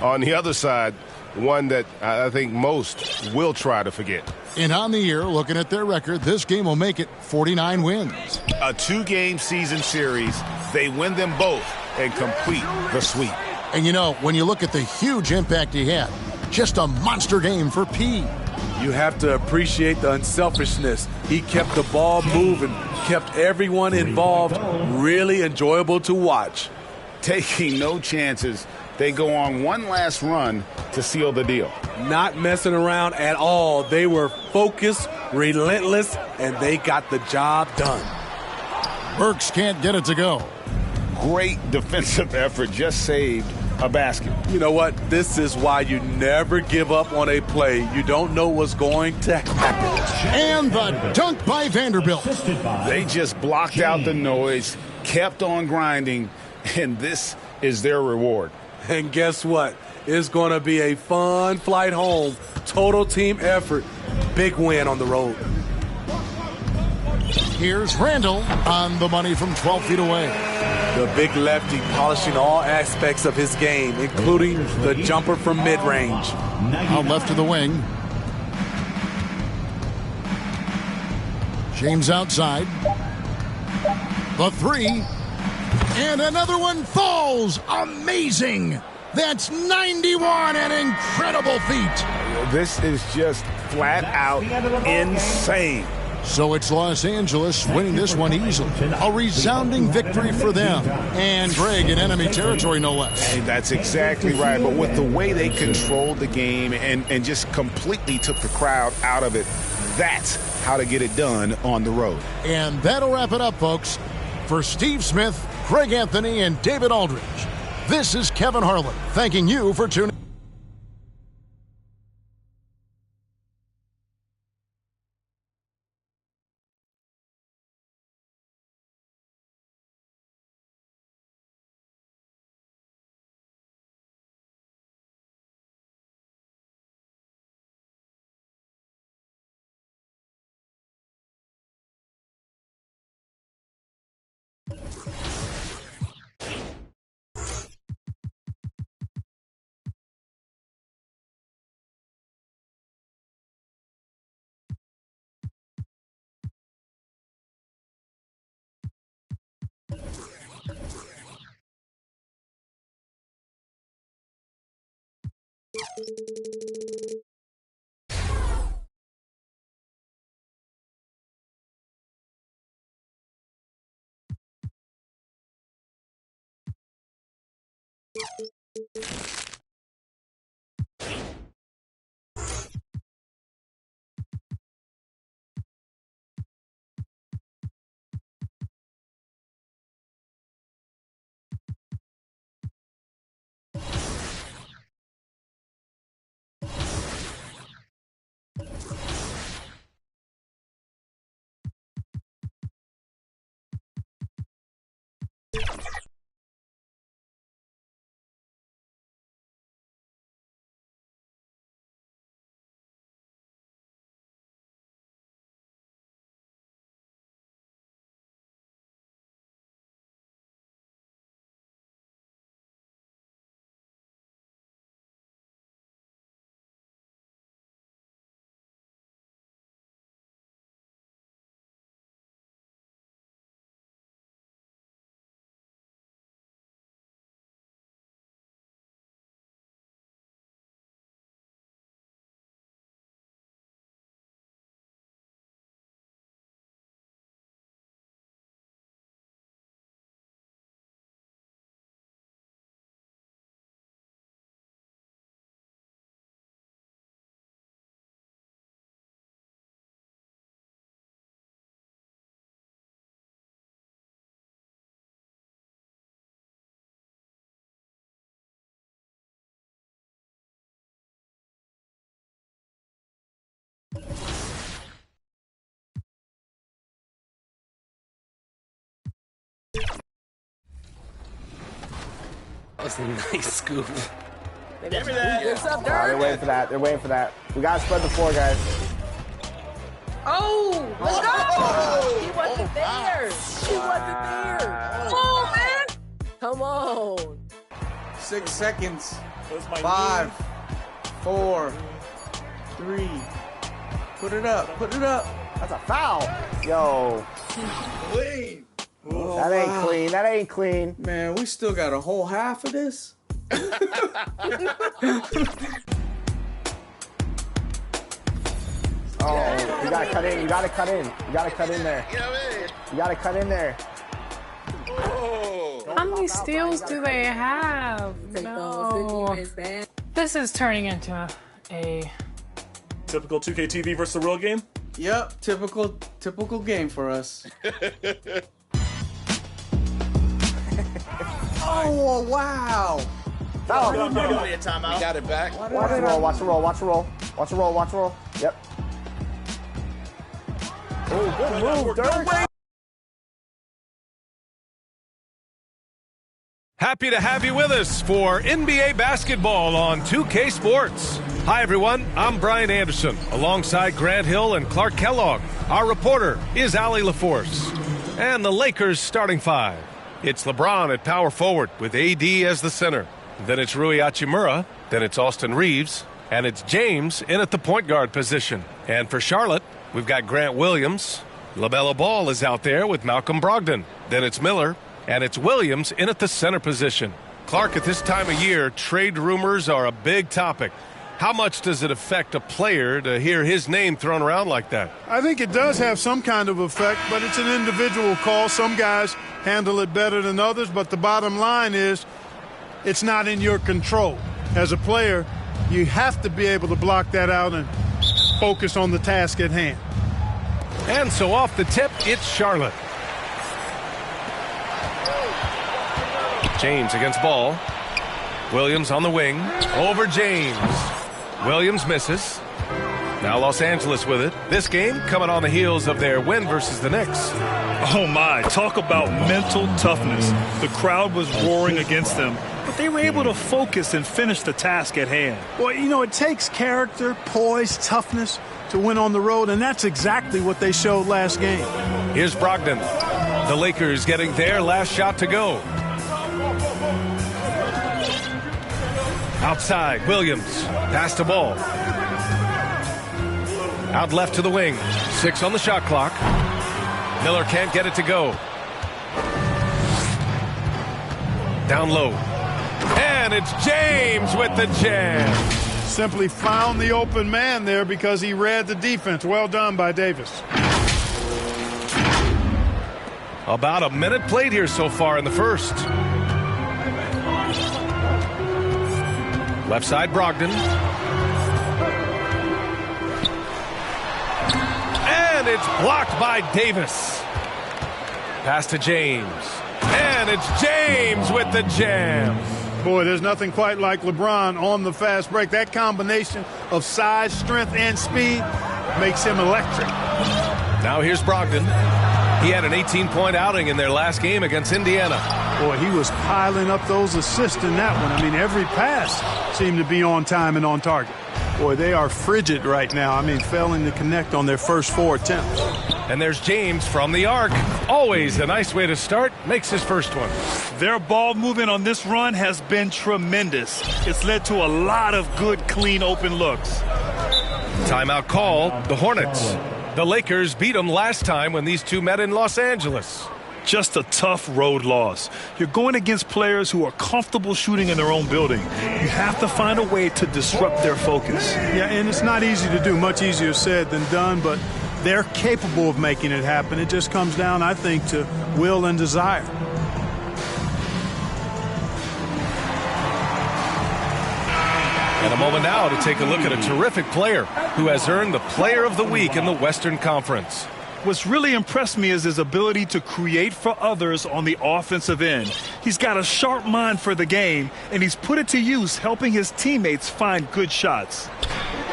on the other side, one that I think most will try to forget. And on the year, looking at their record, this game will make it 49 wins. A 2-game season series. They win them both and complete the sweep. And you know, when you look at the huge impact he had, just a monster game for P. You have to appreciate the unselfishness. He kept the ball moving, kept everyone involved, really enjoyable to watch. Taking no chances. They go on one last run to seal the deal. Not messing around at all. They were focused, relentless, and they got the job done. Burks can't get it to go. Great defensive effort, just saved a basket. You know what? This is why you never give up on a play. You don't know what's going to happen. And the dunk by Vanderbilt. They just blocked out the noise, kept on grinding, and this is their reward. And guess what? It's going to be a fun flight home. Total team effort. Big win on the road. Here's Randall on the money from 12 feet away. The big lefty polishing all aspects of his game, including the jumper from mid-range. Out left of the wing. James outside. The three. And another one falls. Amazing. That's 91, an incredible feat. This is just flat out insane. So it's Los Angeles winning this one easily. A resounding victory for them. And Greg in enemy territory, no less. Hey, that's exactly right. But with the way they controlled the game and just completely took the crowd out of it, that's how to get it done on the road. And that'll wrap it up, folks. For Steve Smith, Craig Anthony, and David Aldridge, this is Kevin Harlan thanking you for tuning in. was a nice scoop. Give me that. What's up, They're Dirk? waiting for that. They're waiting for that. We got to spread the floor, guys. Oh, let's go. He wasn't there. She wasn't there. Oh, man. Come on. 6 seconds. 5, 4, 3. Put it up. Put it up. That's a foul. Yo. Clean. Oh, that ain't clean. That ain't clean. Man, we still got a whole half of this. Oh, you gotta cut in. You gotta cut in. You gotta cut in there. You gotta cut in there. How many steals do they have? No. This is turning into a typical 2K TV versus the real game? Yep, typical game for us. Oh, wow. Oh, We got it back. Watch the roll, watch the roll, watch the roll. Watch the roll, watch the roll. Yep. Oh, good move, Dirk. Happy to have you with us for NBA basketball on 2K Sports. Hi, everyone. I'm Brian Anderson, alongside Grant Hill and Clark Kellogg. Our reporter is Allie LaForce. And the Lakers starting five. It's LeBron at power forward with AD as the center. Then it's Rui Hachimura. Then it's Austin Reeves. And it's James in at the point guard position. And for Charlotte, we've got Grant Williams. LaMelo Ball is out there with Malcolm Brogdon. Then it's Miller. And it's Williams in at the center position. Clark, at this time of year, trade rumors are a big topic. How much does it affect a player to hear his name thrown around like that? I think it does have some kind of effect, but it's an individual call. Some guys handle it better than others, but the bottom line is it's not in your control. As a player, you have to be able to block that out and focus on the task at hand. And so off the tip, it's Charlotte. James against Ball. Williams on the wing. Over James. Williams misses. Now Los Angeles with it. This game coming on the heels of their win versus the Knicks. Oh, my. Talk about mental toughness. The crowd was roaring against them, but they were able to focus and finish the task at hand. Well, you know, it takes character, poise, toughness to win on the road, and that's exactly what they showed last game. Here's Brogdon. The Lakers getting their last shot to go. Outside, Williams. Pass to Ball. Out left to the wing. 6 on the shot clock. Miller can't get it to go. Down low. And it's James with the jam. Simply found the open man there because he read the defense. Well done by Davis. About a minute played here so far in the first. Left side, Brogdon. And it's blocked by Davis. Pass to James. And it's James with the jam. Boy, there's nothing quite like LeBron on the fast break. That combination of size, strength, and speed makes him electric. Now here's Brogdon. He had an 18-point outing in their last game against Indiana. Boy, he was piling up those assists in that one. I mean, every pass seemed to be on time and on target. Boy, they are frigid right now. I mean, failing to connect on their first 4 attempts. And there's James from the arc. Always a nice way to start. Makes his first one. Their ball movement on this run has been tremendous. It's led to a lot of good, clean, open looks. Timeout call, the Hornets. The Lakers beat them last time when these two met in Los Angeles. Just a tough road loss. You're going against players who are comfortable shooting in their own building. You have to find a way to disrupt their focus. Yeah, and it's not easy to do. Much easier said than done, but they're capable of making it happen. It just comes down, I think, to will and desire. And a moment now to take a look at a terrific player who has earned the Player of the Week in the Western Conference. What's really impressed me is his ability to create for others on the offensive end. He's got a sharp mind for the game, and he's put it to use helping his teammates find good shots.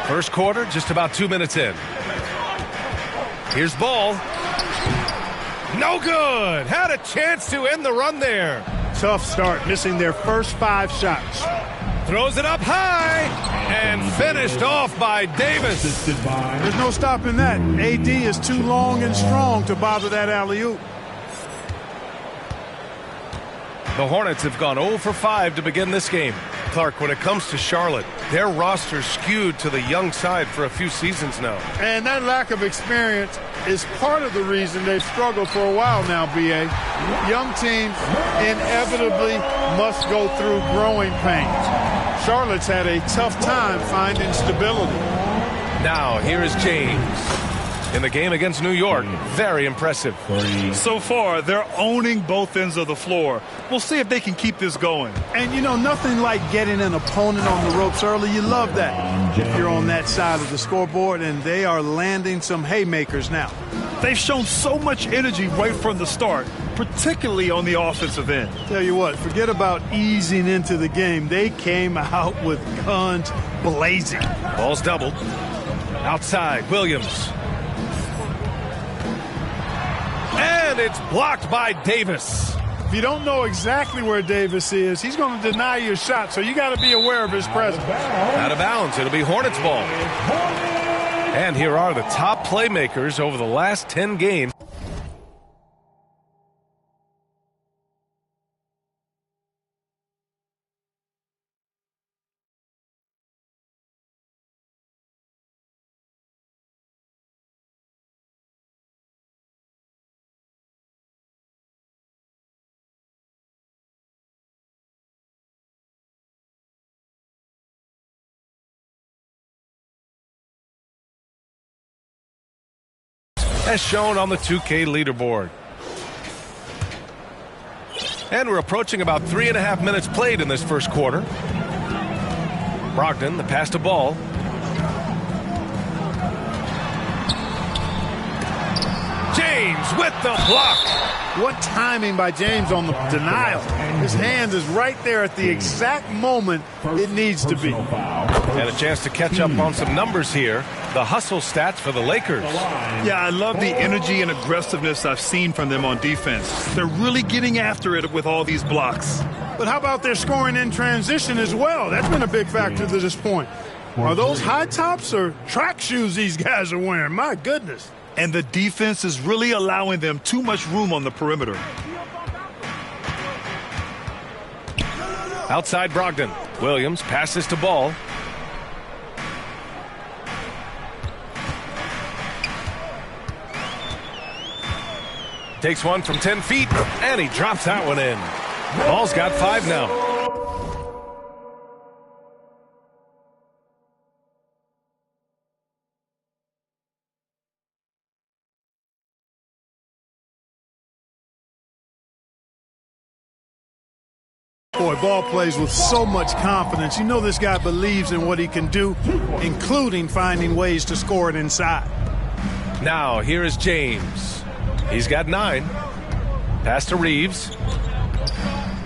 First quarter, just about 2 minutes in. Here's Ball. No good. Had a chance to end the run there. tough start, missing their first 5 shots. Throws it up high and finished off by Davis. There's no stopping that. AD is too long and strong to bother that alley-oop. The Hornets have gone 0 for 5 to begin this game. Clark, when it comes to Charlotte, their roster skewed to the young side for a few seasons now. And that lack of experience is part of the reason they've struggled for a while now, B.A. Young teams inevitably must go through growing pains. Charlotte's had a tough time finding stability. Now, here is James. In the game against New York, very impressive. So far, they're owning both ends of the floor. We'll see if they can keep this going. And, you know, nothing like getting an opponent on the ropes early. You love that if you're on that side of the scoreboard, and they are landing some haymakers now. They've shown so much energy right from the start, particularly on the offensive end. Tell you what, forget about easing into the game. They came out with guns blazing. Ball's doubled. Outside, Williams. And it's blocked by Davis. If you don't know exactly where Davis is, he's going to deny your shot, so you got to be aware of his presence. Out of bounds. It'll be Hornets ball. And here are the top playmakers over the last 10 games. As shown on the 2K leaderboard. And we're approaching about 3.5 minutes played in this first quarter. Brogdon, the pass to Ball. James with the block. What timing by James on the denial. His hand is right there at the exact moment it needs to be. And a chance to catch up on some numbers here. The hustle stats for the Lakers. Yeah, I love the energy and aggressiveness I've seen from them on defense. They're really getting after it with all these blocks. But how about their scoring in transition as well? That's been a big factor to this point. Are those high tops or track shoes these guys are wearing? My goodness. And the defense is really allowing them too much room on the perimeter. Outside Brogdon. Williams passes to Ball. Takes one from 10 feet, and he drops that one in. Ball's got 5 now. Boy, Ball plays with so much confidence. You know this guy believes in what he can do, including finding ways to score it inside. Now, here is James. He's got 9. Pass to Reeves.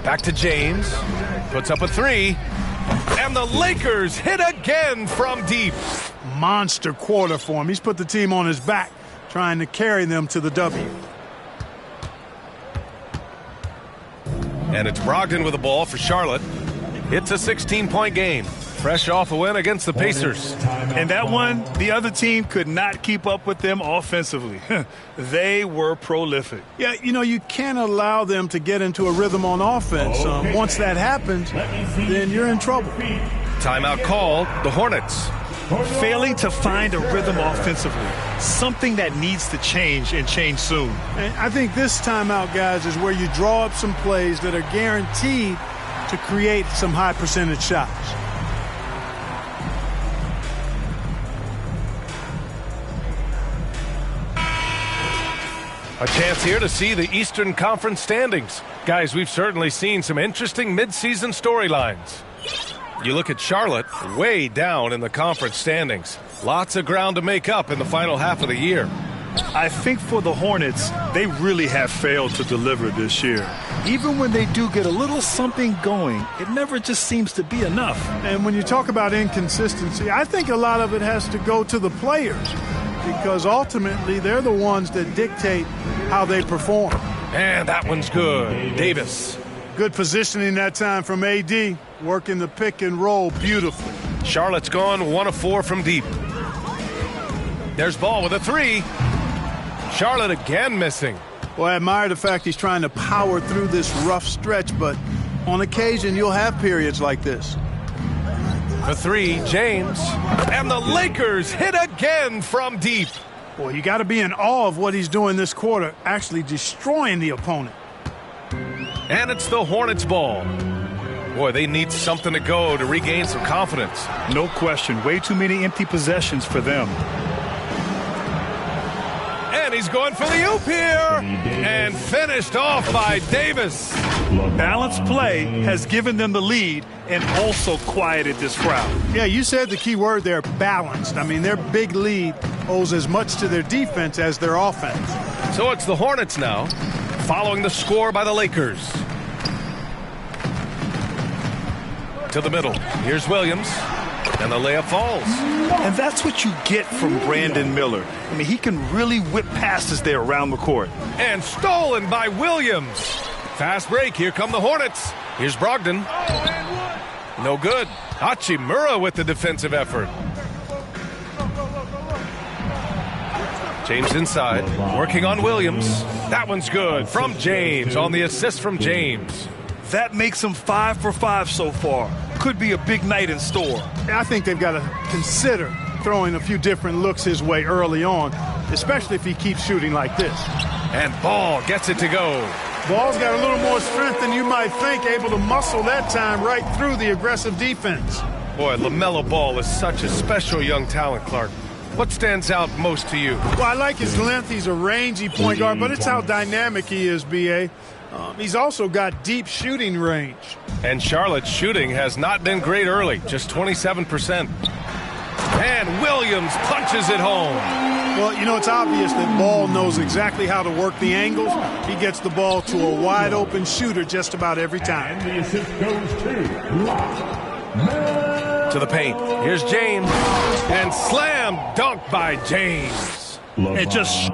Back to James. Puts up a 3. And the Lakers hit again from deep. Monster quarter for him. He's put the team on his back, trying to carry them to the W. And it's Brogdon with the ball for Charlotte. It's a 16-point game. Fresh off a win against the Pacers. And that one, the other team could not keep up with them offensively. They were prolific. Yeah, you know, you can't allow them to get into a rhythm on offense. Once that happens, then you're in trouble. Timeout called, the Hornets. Failing to find a rhythm offensively. Something that needs to change and change soon. And I think this timeout, guys, is where you draw up some plays that are guaranteed to create some high percentage shots. A chance here to see the Eastern Conference standings. Guys, we've certainly seen some interesting midseason storylines. You look at Charlotte, way down in the conference standings. Lots of ground to make up in the final half of the year. I think for the Hornets, they really have failed to deliver this year. Even when they do get a little something going, it never just seems to be enough. And when you talk about inconsistency, I think a lot of it has to go to the players, because ultimately they're the ones that dictate how they perform. And that one's good. Davis. Good positioning that time from AD, working the pick and roll beautifully. Charlotte's gone 1 of 4 from deep. There's Ball with a 3. Charlotte again missing. Well, I admire the fact he's trying to power through this rough stretch, but on occasion you'll have periods like this. The 3, James. And the Lakers hit again from deep. Boy, you got to be in awe of what he's doing this quarter, actually destroying the opponent. And it's the Hornets' ball. Boy, they need something to go to regain some confidence. No question. Way too many empty possessions for them. And he's going for the oop here. And finished off by Davis. Balanced play has given them the lead and also quieted this crowd. Yeah, you said the key word there, balanced. I mean, their big lead owes as much to their defense as their offense. So it's the Hornets now, following the score by the Lakers. To the middle. Here's Williams. And the layup falls. And that's what you get from Brandon Miller. I mean, he can really whip passes there around the court. And stolen by Williams. Fast break. Here come the Hornets. Here's Brogdon. No good. Hachimura with the defensive effort. James inside. Working on Williams. That one's good from James on the assist from James. That makes him 5 for 5 so far. Could be a big night in store. I think they've got to consider throwing a few different looks his way early on, especially if he keeps shooting like this. And Ball gets it to go. Ball's got a little more strength than you might think, able to muscle that time right through the aggressive defense. Boy, LaMelo Ball is such a special young talent, Clark. What stands out most to you? Well, I like his length. He's a rangy point guard, but it's how dynamic he is, B.A. He's also got deep shooting range. And Charlotte's shooting has not been great early, just 27%. And Williams punches it home. Well, you know, it's obvious that Ball knows exactly how to work the angles. He gets the ball to a wide-open shooter just about every time. And the assist goes to the paint. Here's James. And slam dunk by James. It just...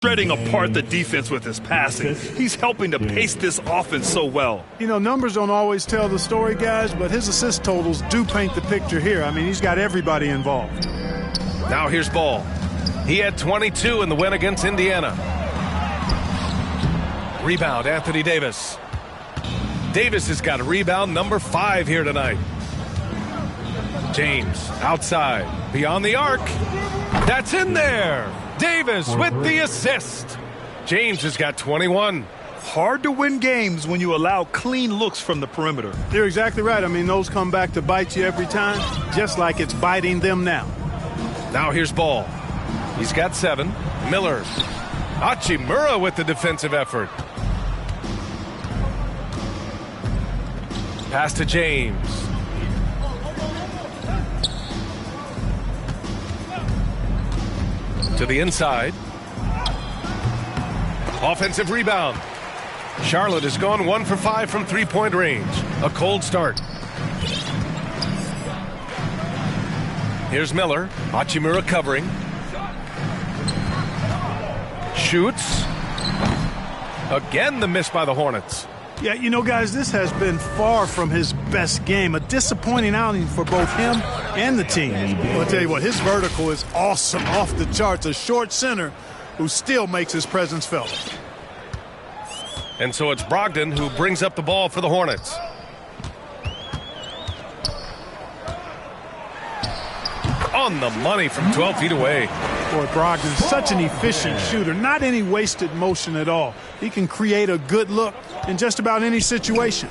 shredding apart the defense with his passing. He's helping to pace this offense so well. You know, numbers don't always tell the story, guys, but his assist totals do paint the picture here. I mean, he's got everybody involved. Now here's Ball. He had 22 in the win against Indiana. Rebound, Anthony Davis. Davis has got a rebound number 5 here tonight. James outside, beyond the arc. That's in there. Davis with the assist. James has got 21. Hard to win games when you allow clean looks from the perimeter. You're exactly right. I mean, those come back to bite you every time, just like it's biting them now. Now here's Ball. He's got 7. Miller. Hachimura with the defensive effort. Pass to James. To the inside. Offensive rebound. Charlotte has gone 1 for 5 from three-point range. A cold start. Here's Miller. Hachimura covering. Shoots. Again, the miss by the Hornets. Yeah, you know, guys, this has been far from his best game. A disappointing outing for both him and the team. I'll tell you what, his vertical is awesome, off the charts. A short center who still makes his presence felt. And so it's Brogdon who brings up the ball for the Hornets. On the money from 12 feet away. Boy, Brogdon's such an efficient shooter. Not any wasted motion at all. He can create a good look in just about any situation.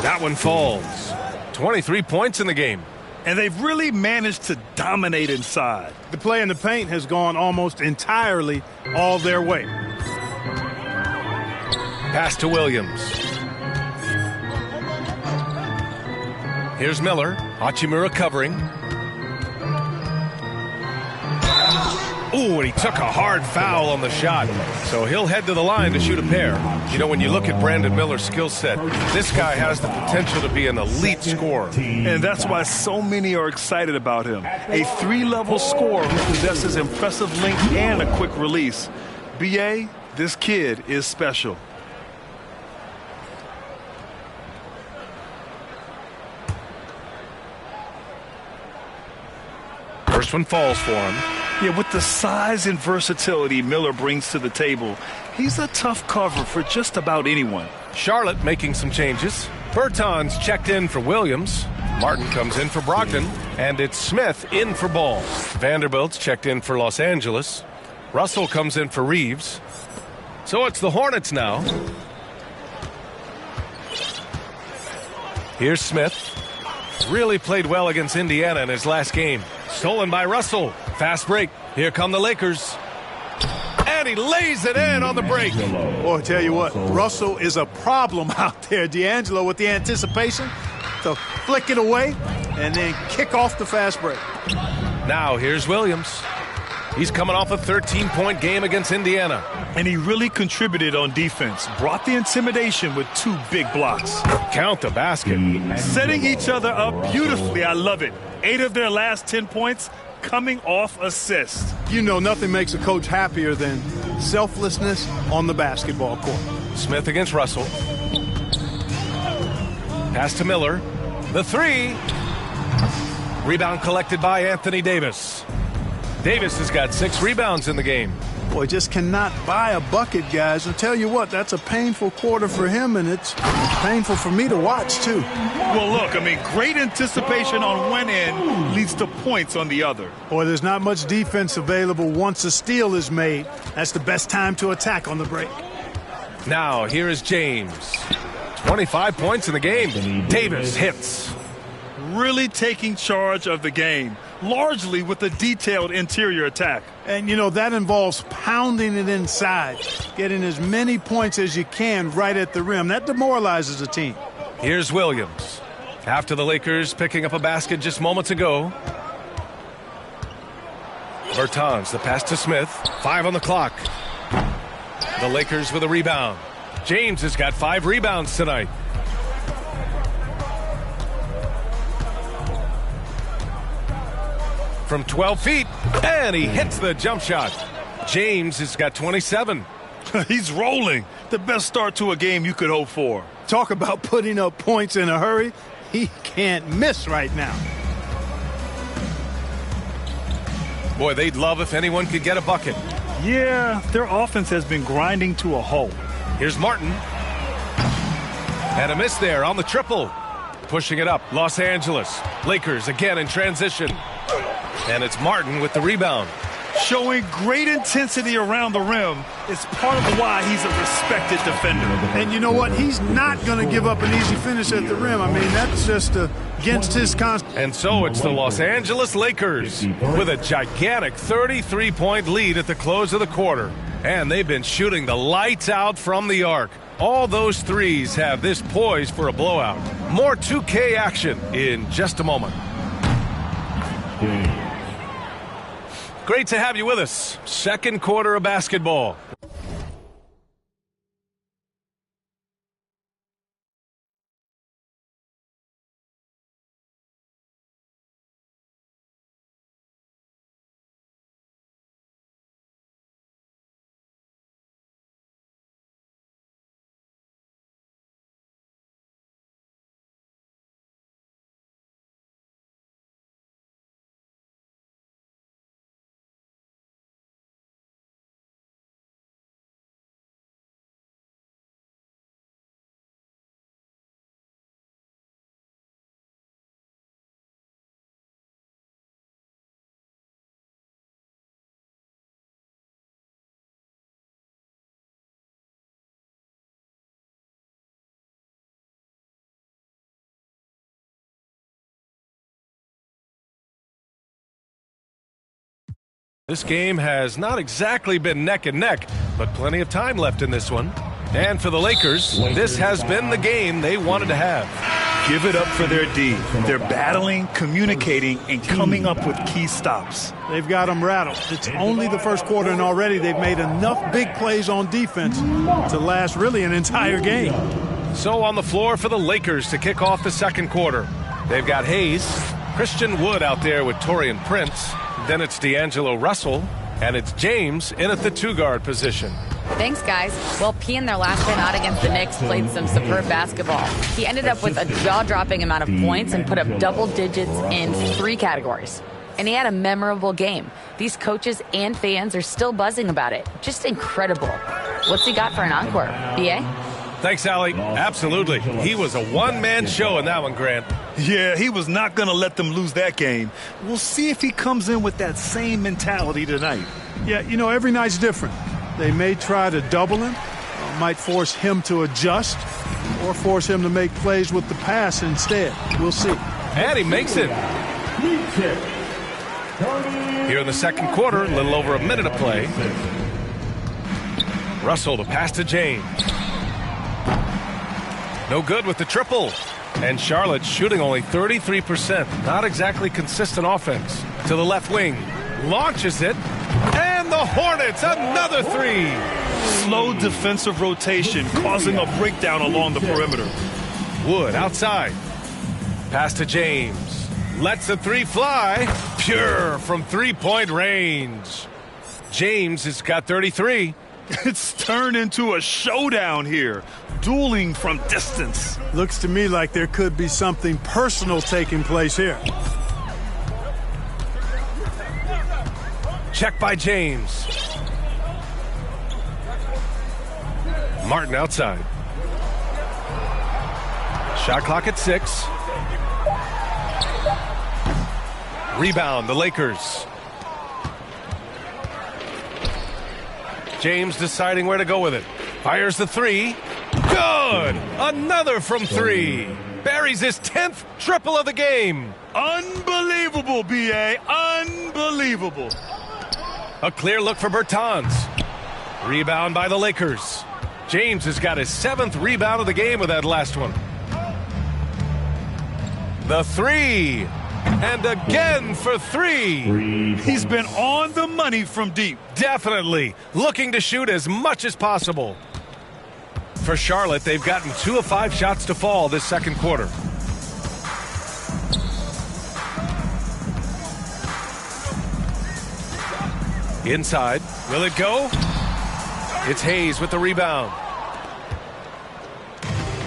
That one falls. 23 points in the game. And they've really managed to dominate inside. The play in the paint has gone almost entirely all their way. Pass to Williams. Here's Miller. Hachimura covering. Ooh, and he took a hard foul on the shot. So he'll head to the line to shoot a pair. You know, when you look at Brandon Miller's skill set, this guy has the potential to be an elite scorer. And that's why so many are excited about him. A 3-level scorer who possesses impressive length and a quick release. B.A., this kid is special. First one falls for him. Yeah, with the size and versatility Miller brings to the table, he's a tough cover for just about anyone. Charlotte making some changes. Bertans checked in for Williams. Martin comes in for Brogdon. And it's Smith in for Ball. Vanderbilt's checked in for Los Angeles. Russell comes in for Reeves. So it's the Hornets now. Here's Smith. Really played well against Indiana in his last game. Stolen by Russell. Fast break. Here come the Lakers. And he lays it in on the break. Boy, I tell you what, Russell is a problem out there. D'Angelo with the anticipation to flick it away and then kick off the fast break. Now here's Williams. He's coming off a 13-point game against Indiana. And he really contributed on defense. Brought the intimidation with 2 big blocks. Count the basket. Setting each other up beautifully. I love it. 8 of their last 10 points coming off assists. You know, nothing makes a coach happier than selflessness on the basketball court. Smith against Russell. Pass to Miller. The 3. Rebound collected by Anthony Davis. Davis has got 6 rebounds in the game. Boy, just cannot buy a bucket, guys. I'll tell you what, that's a painful quarter for him, and it's painful for me to watch, too. Well, look, I mean, great anticipation on one end leads to points on the other. Boy, there's not much defense available once a steal is made. That's the best time to attack on the break. Now, here is James. 25 points in the game. Davis hits. Really taking charge of the game, largely with a detailed interior attack. And, you know, that involves pounding it inside, getting as many points as you can right at the rim. That demoralizes a team. Here's Williams. After the Lakers picking up a basket just moments ago. Bertans, the pass to Smith. 5 on the clock. The Lakers with a rebound. James has got 5 rebounds tonight. From 12 feet, and he hits the jump shot. James has got 27. He's rolling. The best start to a game you could hope for. Talk about putting up points in a hurry. He can't miss right now. Boy, they'd love if anyone could get a bucket. Yeah, their offense has been grinding to a halt. Here's Martin. And a miss there on the triple. Pushing it up, Los Angeles. Lakers again in transition. And it's Martin with the rebound. Showing great intensity around the rim is part of why he's a respected defender. And you know what? He's not going to give up an easy finish at the rim. I mean, that's just against his concept. And so it's the Los Angeles Lakers with a gigantic 33-point lead at the close of the quarter. And they've been shooting the lights out from the arc. All those threes have this poised for a blowout. More 2K action in just a moment. Great to have you with us. Second quarter of basketball. This game has not exactly been neck and neck, but plenty of time left in this one. And for the Lakers, this has been the game they wanted to have. Give it up for their D. They're battling, communicating, and coming up with key stops. They've got them rattled. It's only the first quarter, and already they've made enough big plays on defense to last really an entire game. So on the floor for the Lakers to kick off the second quarter. They've got Hayes, Christian Wood out there with Taurean Prince. Then it's D'Angelo Russell, and it's James in at the two-guard position. Thanks, guys. Well, P in their last win out against the Knicks played some superb basketball. He ended up with a jaw-dropping amount of points and put up double digits in 3 categories. And he had a memorable game. These coaches and fans are still buzzing about it. Just incredible. What's he got for an encore? B.A.? Thanks, Allie. Absolutely. He was a one-man show in that one, Grant. Yeah, he was not going to let them lose that game. We'll see if he comes in with that same mentality tonight. Yeah, you know, every night's different. They may try to double him, might force him to adjust, or force him to make plays with the pass instead. We'll see. And he makes it. Here in the second quarter, a little over a minute of play. Russell, the pass to James. No good with the triple. And Charlotte shooting only 33%. Not exactly consistent offense. To the left wing. Launches it. And the Hornets, another 3. Slow defensive rotation causing a breakdown along the perimeter. Wood outside. Pass to James. Lets the 3 fly. Pure from three-point range. James has got 33. It's turned into a showdown here. Dueling from distance. Looks to me like there could be something personal taking place here. Check by James. Martin outside. Shot clock at 6. Rebound, the Lakers. James deciding where to go with it. Fires the 3. Good! Another from 3. Buries his 10th triple of the game. Unbelievable, B.A. Unbelievable. A clear look for Bertans. Rebound by the Lakers. James has got his 7th rebound of the game with that last one. The 3. And again for 3. He's been on the money from deep. Definitely. Looking to shoot as much as possible. For Charlotte, they've gotten 2 of 5 shots to fall this second quarter. Inside. Will it go? It's Hayes with the rebound.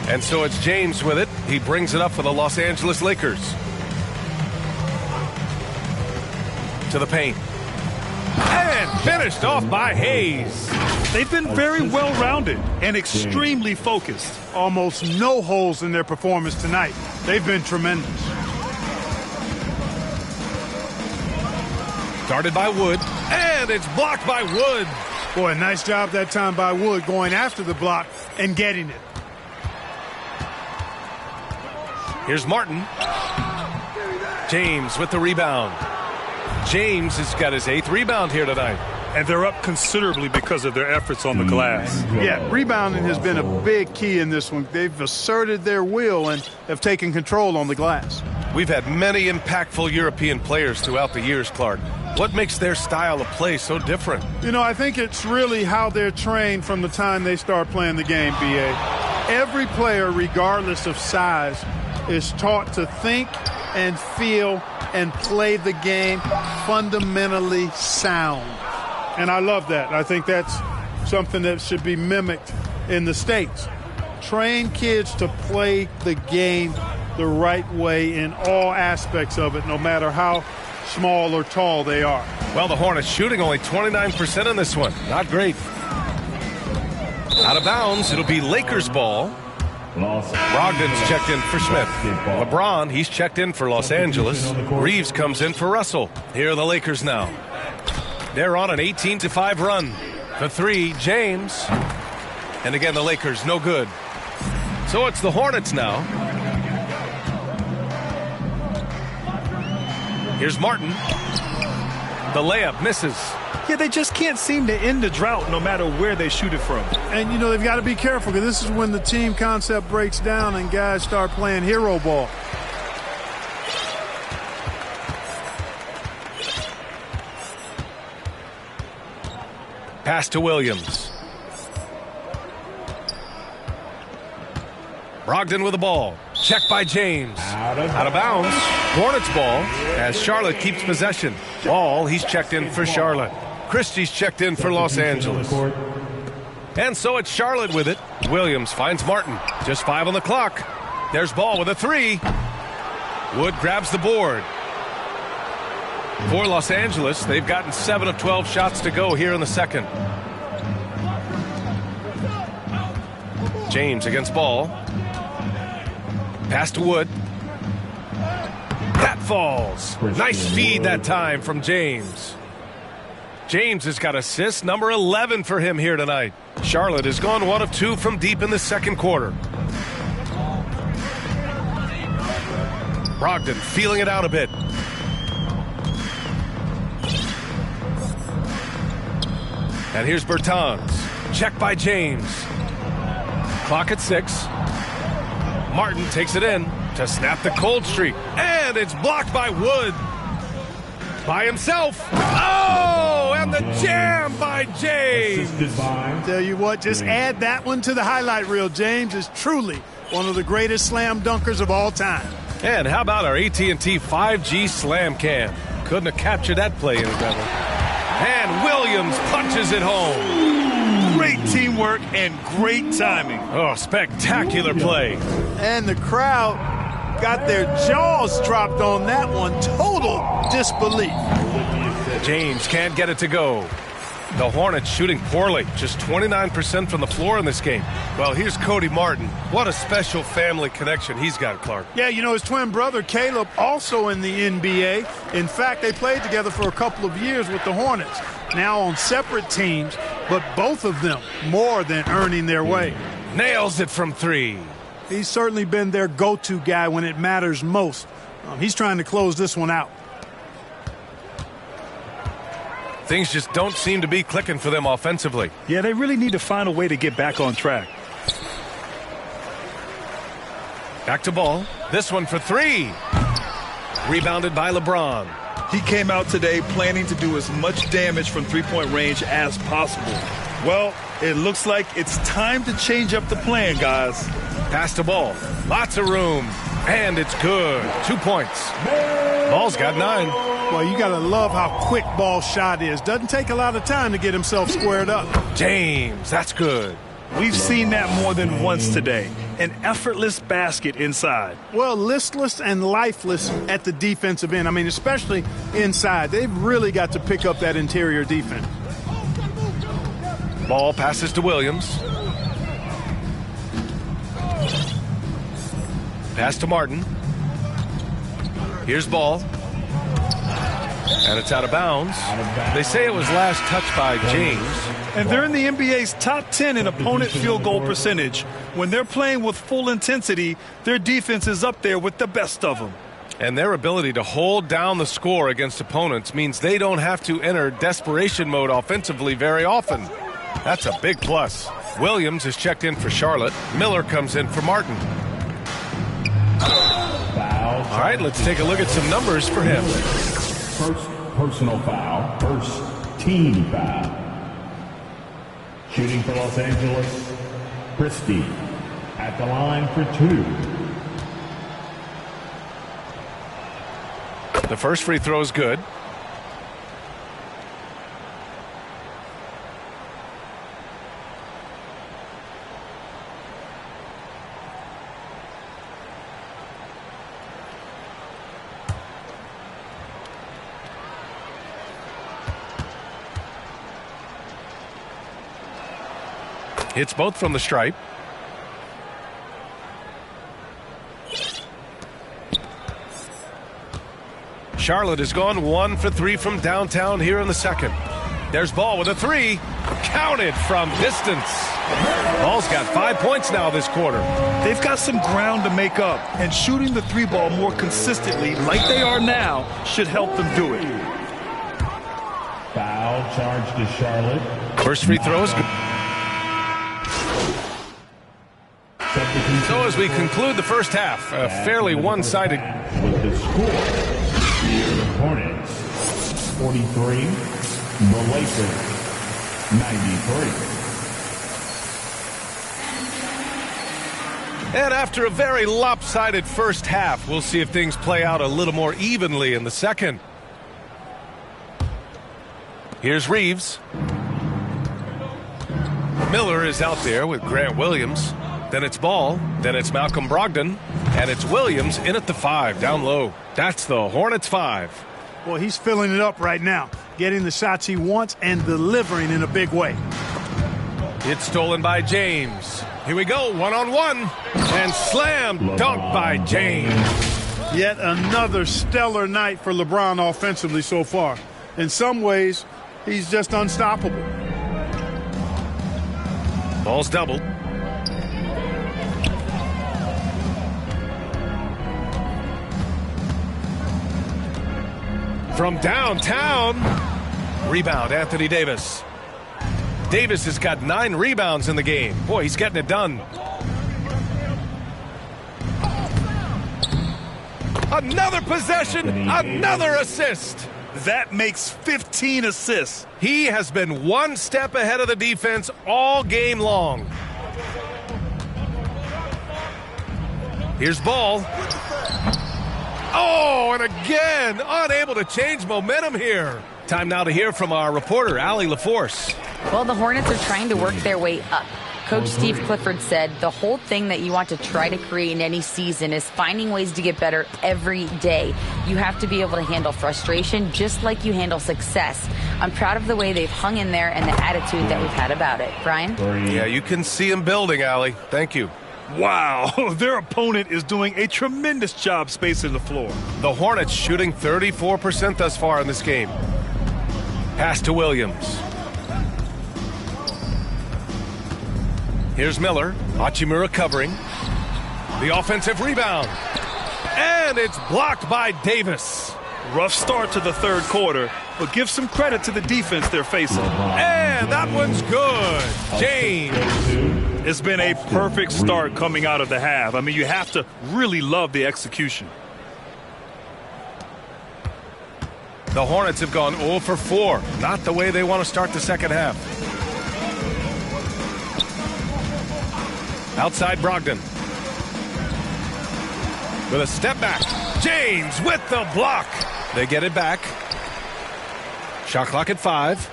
And so it's James with it. He brings it up for the Los Angeles Lakers. To the paint. And finished off by Hayes. They've been very well-rounded and extremely focused. Almost no holes in their performance tonight. They've been tremendous. Started by Wood, and it's blocked by Wood. Boy, nice job that time by Wood going after the block and getting it. Here's Martin. James with the rebound. James has got his 8th rebound here tonight. And they're up considerably because of their efforts on the glass. Yeah, rebounding has been a big key in this one. They've asserted their will and have taken control on the glass. We've had many impactful European players throughout the years, Clark. What makes their style of play so different? You know, I think it's really how they're trained from the time they start playing the game, B.A. Every player, regardless of size, is taught to think and feel and play the game fundamentally sound. And I love that. I think that's something that should be mimicked in the States. Train kids to play the game the right way in all aspects of it, no matter how small or tall they are. Well, the Hornets shooting only 29% in this one. Not great. Out of bounds, it'll be Lakers ball. Brogdon's checked in for Smith. LeBron, he's checked in for Los Angeles. Reeves comes in for Russell. Here are the Lakers now. They're on an 18-5 run. The 3, James. And again, the Lakers, no good. So it's the Hornets now. Here's Martin. The layup misses. Yeah, they just can't seem to end the drought no matter where they shoot it from. And, you know, they've got to be careful because this is when the team concept breaks down and guys start playing hero ball. Pass to Williams. Brogdon with the ball. Checked by James. Out of bounds. Hornets ball as Charlotte keeps possession. Ball, he's checked in for Charlotte. Christie's checked in for Los Angeles. And so it's Charlotte with it. Williams finds Martin. Just 5 on the clock. There's Ball with a 3. Wood grabs the board. For Los Angeles, they've gotten 7 of 12 shots to go here in the second. James against Ball. Pass to Wood. That falls. Nice feed that time from James. James has got assist number 11 for him here tonight. Charlotte has gone 1 of 2 from deep in the second quarter. Brogdon feeling it out a bit. And here's Bertans. Checked by James. Clock at 6. Martin takes it in to snap the cold streak. And it's blocked by Wood. By himself. Oh, and the jam by James. Tell you what, just add that one to the highlight reel. James is truly one of the greatest slam dunkers of all time. And how about our AT&T 5G slam cam? Couldn't have captured that play any better. And Williams punches it home. Great teamwork and great timing. Oh, spectacular play. And the crowd got their jaws dropped on that one. Total disbelief. James can't get it to go. The Hornets shooting poorly. Just 29% from the floor in this game. Well, here's Cody Martin. What a special family connection he's got, Clark. Yeah, you know, his twin brother, Caleb, also in the NBA. In fact, they played together for a couple of years with the Hornets. Now on separate teams, but both of them more than earning their way. Nails it from 3. He's certainly been their go-to guy when it matters most. He's trying to close this one out. Things just don't seem to be clicking for them offensively. Yeah, they really need to find a way to get back on track. Back to Ball. This one for 3. Rebounded by LeBron. He came out today planning to do as much damage from three-point range as possible. Well, it looks like it's time to change up the plan, guys. Pass to Ball. Lots of room. And it's good. 2 points. Ball's got 9. Well, you got to love how quick ball shot is. Doesn't take a lot of time to get himself squared up. James, that's good. We've seen that more than once today. An effortless basket inside. Well, listless and lifeless at the defensive end. I mean, especially inside. They've really got to pick up that interior defense. Ball passes to Williams. Pass to Martin. Here's ball. And it's out of bounds. They say it was last touched by James. And they're in the NBA's top 10 in opponent field goal percentage. When they're playing with full intensity, their defense is up there with the best of them. And their ability to hold down the score against opponents means they don't have to enter desperation mode offensively very often. That's a big plus. Williams is checked in for Charlotte. Miller comes in for Martin. All right, let's take a look at some numbers for him. First personal foul, first team foul. Shooting for Los Angeles, Christie at the line for 2. The first free throw is good. Hits both from the stripe. Charlotte has gone 1 for 3 from downtown here in the second. There's Ball with a 3. Counted from distance. Ball's got 5 points now this quarter. They've got some ground to make up, and shooting the 3-ball more consistently like they are now should help them do it. Foul charge to Charlotte. First free throw is good. So as we conclude the first half, a fairly one-sided. With the score, the Hornets 43, the Lakers 93. And after a very lopsided first half, we'll see if things play out a little more evenly in the second. Here's Reeves. Miller is out there with Grant Williams. Then it's Ball, then it's Malcolm Brogdon, and it's Williams in at the 5, down low. That's the Hornets 5. Well, he's filling it up right now, getting the shots he wants and delivering in a big way. It's stolen by James. Here we go, one-on-one, and slam dunk by James. Yet another stellar night for LeBron offensively so far. In some ways, he's just unstoppable. Ball's doubled. From downtown, rebound, Anthony Davis. Davis has got 9 rebounds in the game. Boy, he's getting it done. Another possession, another assist. That makes 15 assists. He has been one step ahead of the defense all game long. Here's Ball. Oh, and again, unable to change momentum here. Time now to hear from our reporter, Allie LaForce. Well, the Hornets are trying to work their way up. Coach Steve Clifford said the whole thing that you want to try to create in any season is finding ways to get better every day. You have to be able to handle frustration just like you handle success. I'm proud of the way they've hung in there and the attitude that we've had about it. Brian? Yeah, you can see him building, Allie. Thank you. Wow, their opponent is doing a tremendous job spacing the floor. The Hornets shooting 34% thus far in this game. Pass to Williams. Here's Miller. Hachimura covering. The offensive rebound. And it's blocked by Davis. Rough start to the third quarter, but give some credit to the defense they're facing. And that one's good. James. It's been a perfect start coming out of the half. I mean, you have to really love the execution. The Hornets have gone 0 for 4. Not the way they want to start the second half. Outside Brogdon. With a step back. James with the block. They get it back. Shot clock at 5.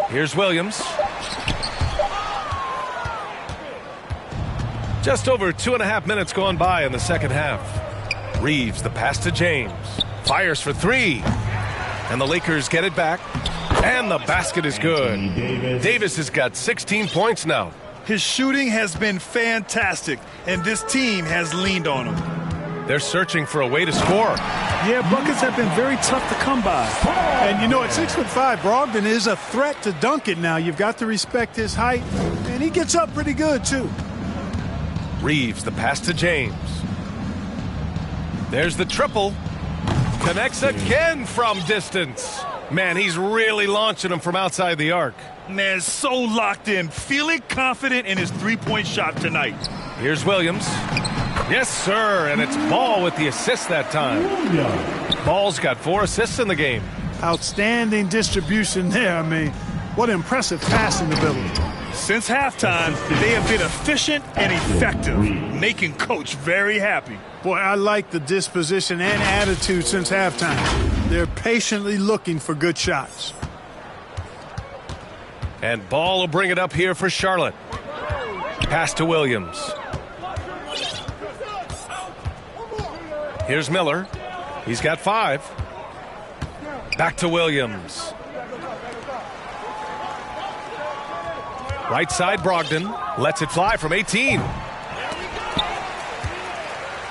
Here's Williams. Just over 2.5 minutes gone by in the second half. Reeves, the pass to James. Fires for 3. And the Lakers get it back. And the basket is good. Davis has got 16 points now. His shooting has been fantastic, and this team has leaned on him. They're searching for a way to score. Yeah, buckets have been very tough to come by. And you know, at 6'5", Brogdon is a threat to dunk it now. You've got to respect his height, and he gets up pretty good, too. Reeves, the pass to James. There's the triple. Connects again from distance. Man, he's really launching him from outside the arc. Man, so locked in, feeling confident in his three-point shot tonight. Here's Williams. Yes, sir, and it's Ball with the assist that time. Ball's got 4 assists in the game. Outstanding distribution there. I mean, what impressive passing ability. Since halftime, they have been efficient and effective, making Coach very happy. Boy, I like the disposition and attitude since halftime. They're patiently looking for good shots. And Ball will bring it up here for Charlotte. Pass to Williams. Here's Miller. He's got 5. Back to Williams. Right side, Brogdon lets it fly from 18.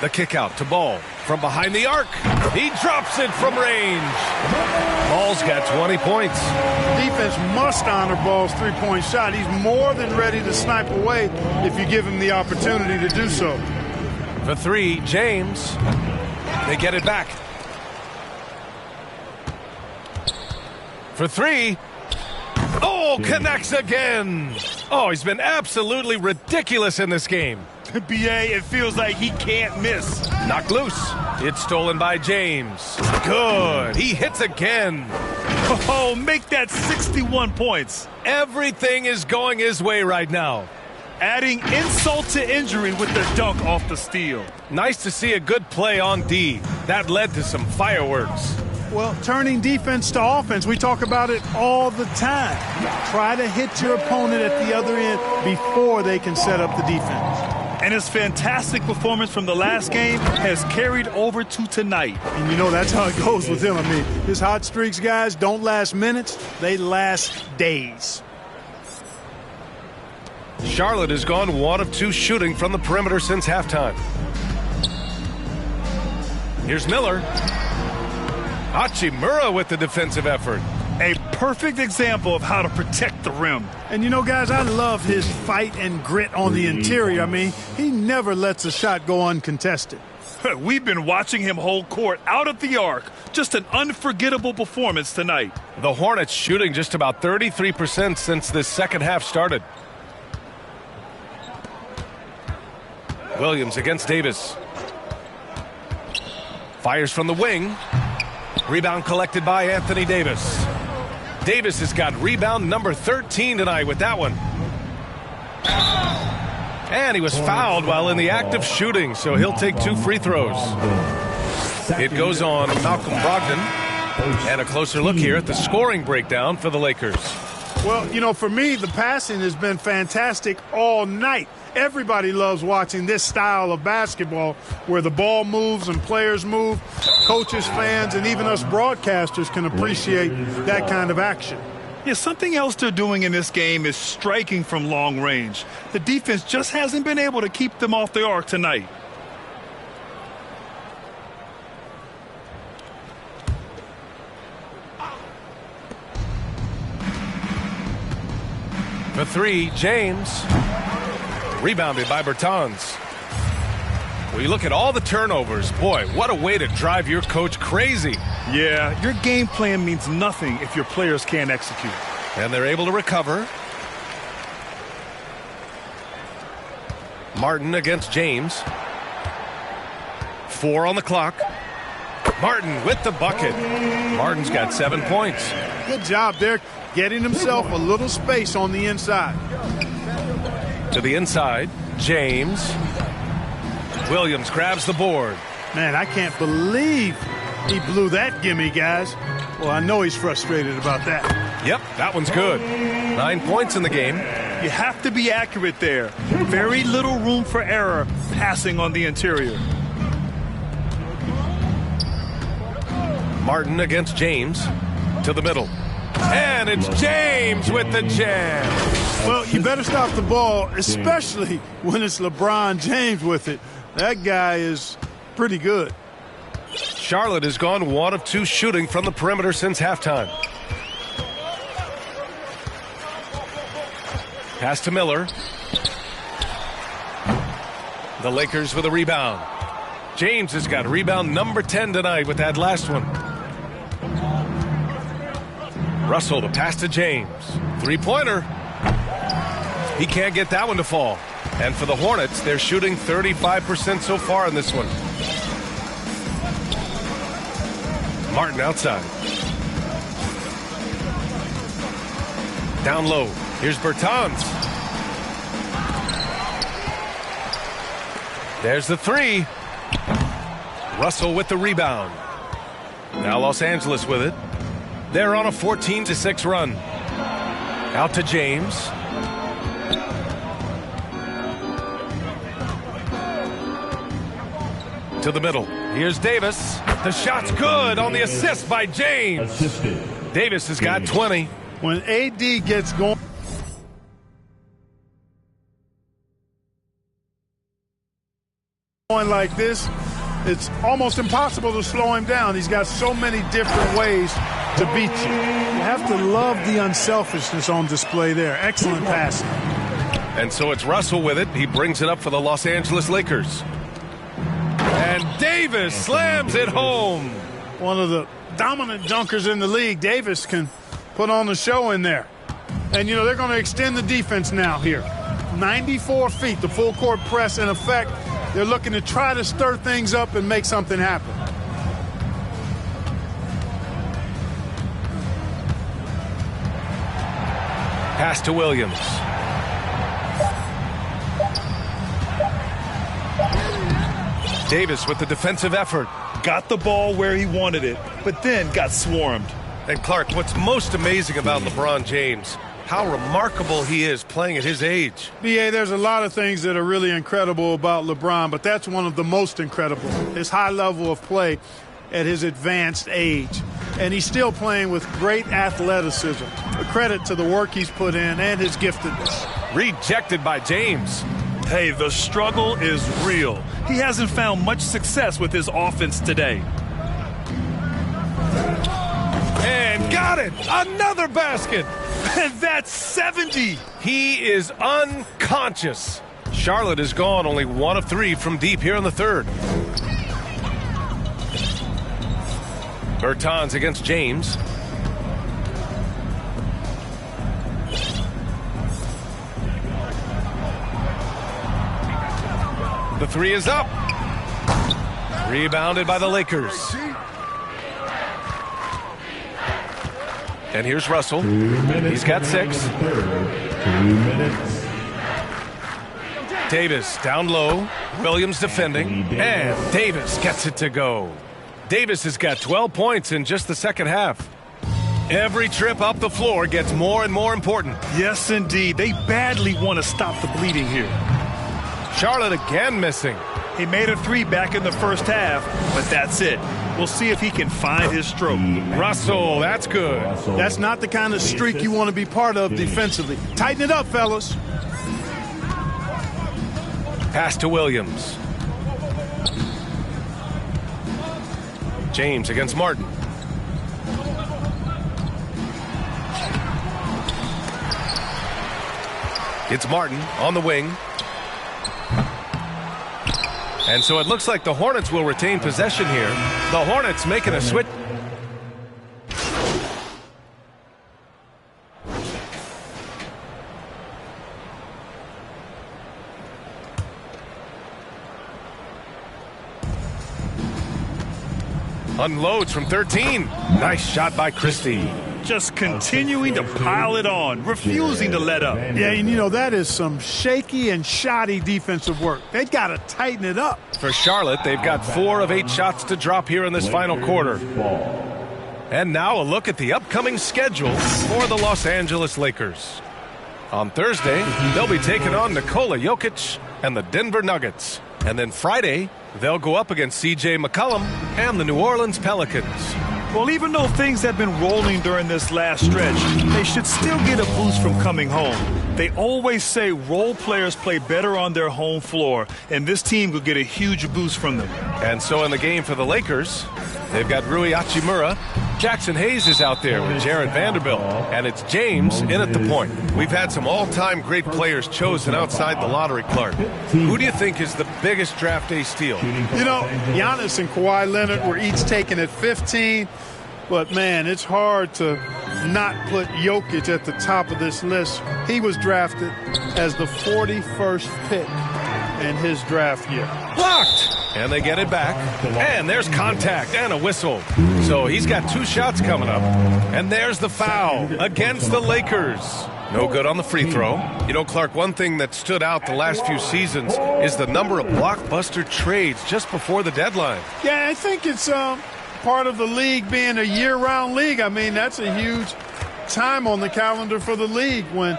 The kick out to Ball from behind the arc. He drops it from range. Ball's got 20 points. Defense must honor Ball's three-point shot. He's more than ready to snipe away if you give him the opportunity to do so. For 3, James. They get it back. For 3. Oh, connects again. Oh, he's been absolutely ridiculous in this game. B.A., it feels like he can't miss. Knocked loose. It's stolen by James. Good. He hits again. Oh, make that 61 points. Everything is going his way right now. Adding insult to injury with the dunk off the steal. Nice to see a good play on D. That led to some fireworks. Well, turning defense to offense, we talk about it all the time. Try to hit your opponent at the other end before they can set up the defense. And his fantastic performance from the last game has carried over to tonight. And you know that's how it goes with him. I mean, his hot streaks, guys, don't last minutes. They last days. Charlotte has gone 1 of 2 shooting from the perimeter since halftime. Here's Miller. Hachimura with the defensive effort. A perfect example of how to protect the rim. And you know, guys, I love his fight and grit on the interior. I mean, he never lets a shot go uncontested. We've been watching him hold court out of the arc. Just an unforgettable performance tonight. The Hornets shooting just about 33% since this second half started. Williams against Davis. Fires from the wing. Rebound collected by Anthony Davis. Davis has got rebound number 13 tonight with that one. And he was fouled while in the act of shooting, so he'll take 2 free throws. It goes on Malcolm Brogdon. And a closer look here at the scoring breakdown for the Lakers. Well, you know, for me, the passing has been fantastic all night. Everybody loves watching this style of basketball where the ball moves and players move. Coaches, fans, and even us broadcasters can appreciate that kind of action. Yeah, something else they're doing in this game is striking from long range. The defense just hasn't been able to keep them off the arc tonight. For 3, James. Rebounded by Bertans. We look at all the turnovers. Boy, what a way to drive your coach crazy. Yeah, your game plan means nothing if your players can't execute. And they're able to recover. Martin against James. 4 on the clock. Martin with the bucket. Martin's got 7 points. Good job there, getting himself a little space on the inside. To the inside, James. Williams grabs the board. Man, I can't believe He blew that gimme, guys. Well, I know he's frustrated about that. Yep, that one's good. 9 points in the game. You have to be accurate there. Very little room for error passing on the interior. Martin against James to the middle. And it's James with the jam. Well, you better stop the ball, especially when it's LeBron James with it. That guy is pretty good. Charlotte has gone 1 of 2 shooting from the perimeter since halftime. Pass to Miller. The Lakers with a rebound. James has got rebound number 10 tonight with that last one. Russell to pass to James. Three-pointer. He can't get that one to fall. And for the Hornets, they're shooting 35% so far in this one. Martin outside. Down low. Here's Bertans. There's the three. Russell with the rebound. Now Los Angeles with it. They're on a 14-6 run. Out to James. To the middle. Here's Davis. The shot's good on the assist by James. Davis has got 20. When AD gets going like this, it's almost impossible to slow him down. He's got so many different ways to beat you. You have to love the unselfishness on display there. Excellent passing. And so it's Russell with it. He brings it up for the Los Angeles Lakers. And Davis slams it home. One of the dominant dunkers in the league. Davis can put on the show in there. And, you know, they're going to extend the defense now here. 94 feet, the full court press in effect. They're looking to try to stir things up and make something happen. Pass to Williams. Davis with the defensive effort. Got the ball where he wanted it, but then got swarmed. And Clark, what's most amazing about LeBron James, how remarkable he is playing at his age. B.A., there's a lot of things that are really incredible about LeBron, but that's one of the most incredible. His high level of play at his advanced age. And he's still playing with great athleticism. A credit to the work he's put in and his giftedness. Rejected by James. Hey, the struggle is real. He hasn't found much success with his offense today. And got it! Another basket! And that's 70! He is unconscious. Charlotte is gone only 1 of 3 from deep here in the third. Bertans against James. The three is up. Rebounded by the Lakers. And here's Russell. He's got 6. 2 minutes. Davis down low. Williams defending. And Davis gets it to go. Davis has got 12 points in just the second half. Every trip up the floor gets more and more important. Yes, indeed. They badly want to stop the bleeding here. Charlotte again missing. He made a 3 back in the first half, but that's it. We'll see if he can find his stroke. Russell, that's good. That's not the kind of streak you want to be part of defensively. Tighten it up, fellas. Pass to Williams. James against Martin. It's Martin on the wing. And so it looks like the Hornets will retain possession here. The Hornets making a switch. Unloads from 13. Nice shot by Christie. just continuing to pile it on, refusing to let up. Yeah, and you know, that is some shaky and shoddy defensive work. They've got to tighten it up. For Charlotte, they've got 4 of 8 shots to drop here in this final quarter. And now a look at the upcoming schedule for the Los Angeles Lakers. On Thursday, they'll be taking on Nikola Jokic and the Denver Nuggets. And then Friday, they'll go up against C.J. McCollum and the New Orleans Pelicans. Well, even though things have been rolling during this last stretch, they should still get a boost from coming home. They always say role players play better on their home floor, and this team will get a huge boost from them. And so in the game for the Lakers, they've got Rui Hachimura. Jackson Hayes is out there with Jared Vanderbilt, and it's James in at the point. We've had some all-time great players chosen outside the lottery, Clark. Who do you think is the biggest draft day steal? You know, Giannis and Kawhi Leonard were each taken at 15. But, man, it's hard to not put Jokic at the top of this list. He was drafted as the 41st pick in his draft year. Blocked! And they get it back. And there's contact and a whistle. So he's got 2 shots coming up. And there's the foul against the Lakers. No good on the free throw. You know, Clark, one thing that stood out the last few seasons is the number of blockbuster trades just before the deadline. Yeah, I think it's part of the league being a year-round league. I mean, that's a huge time on the calendar for the league when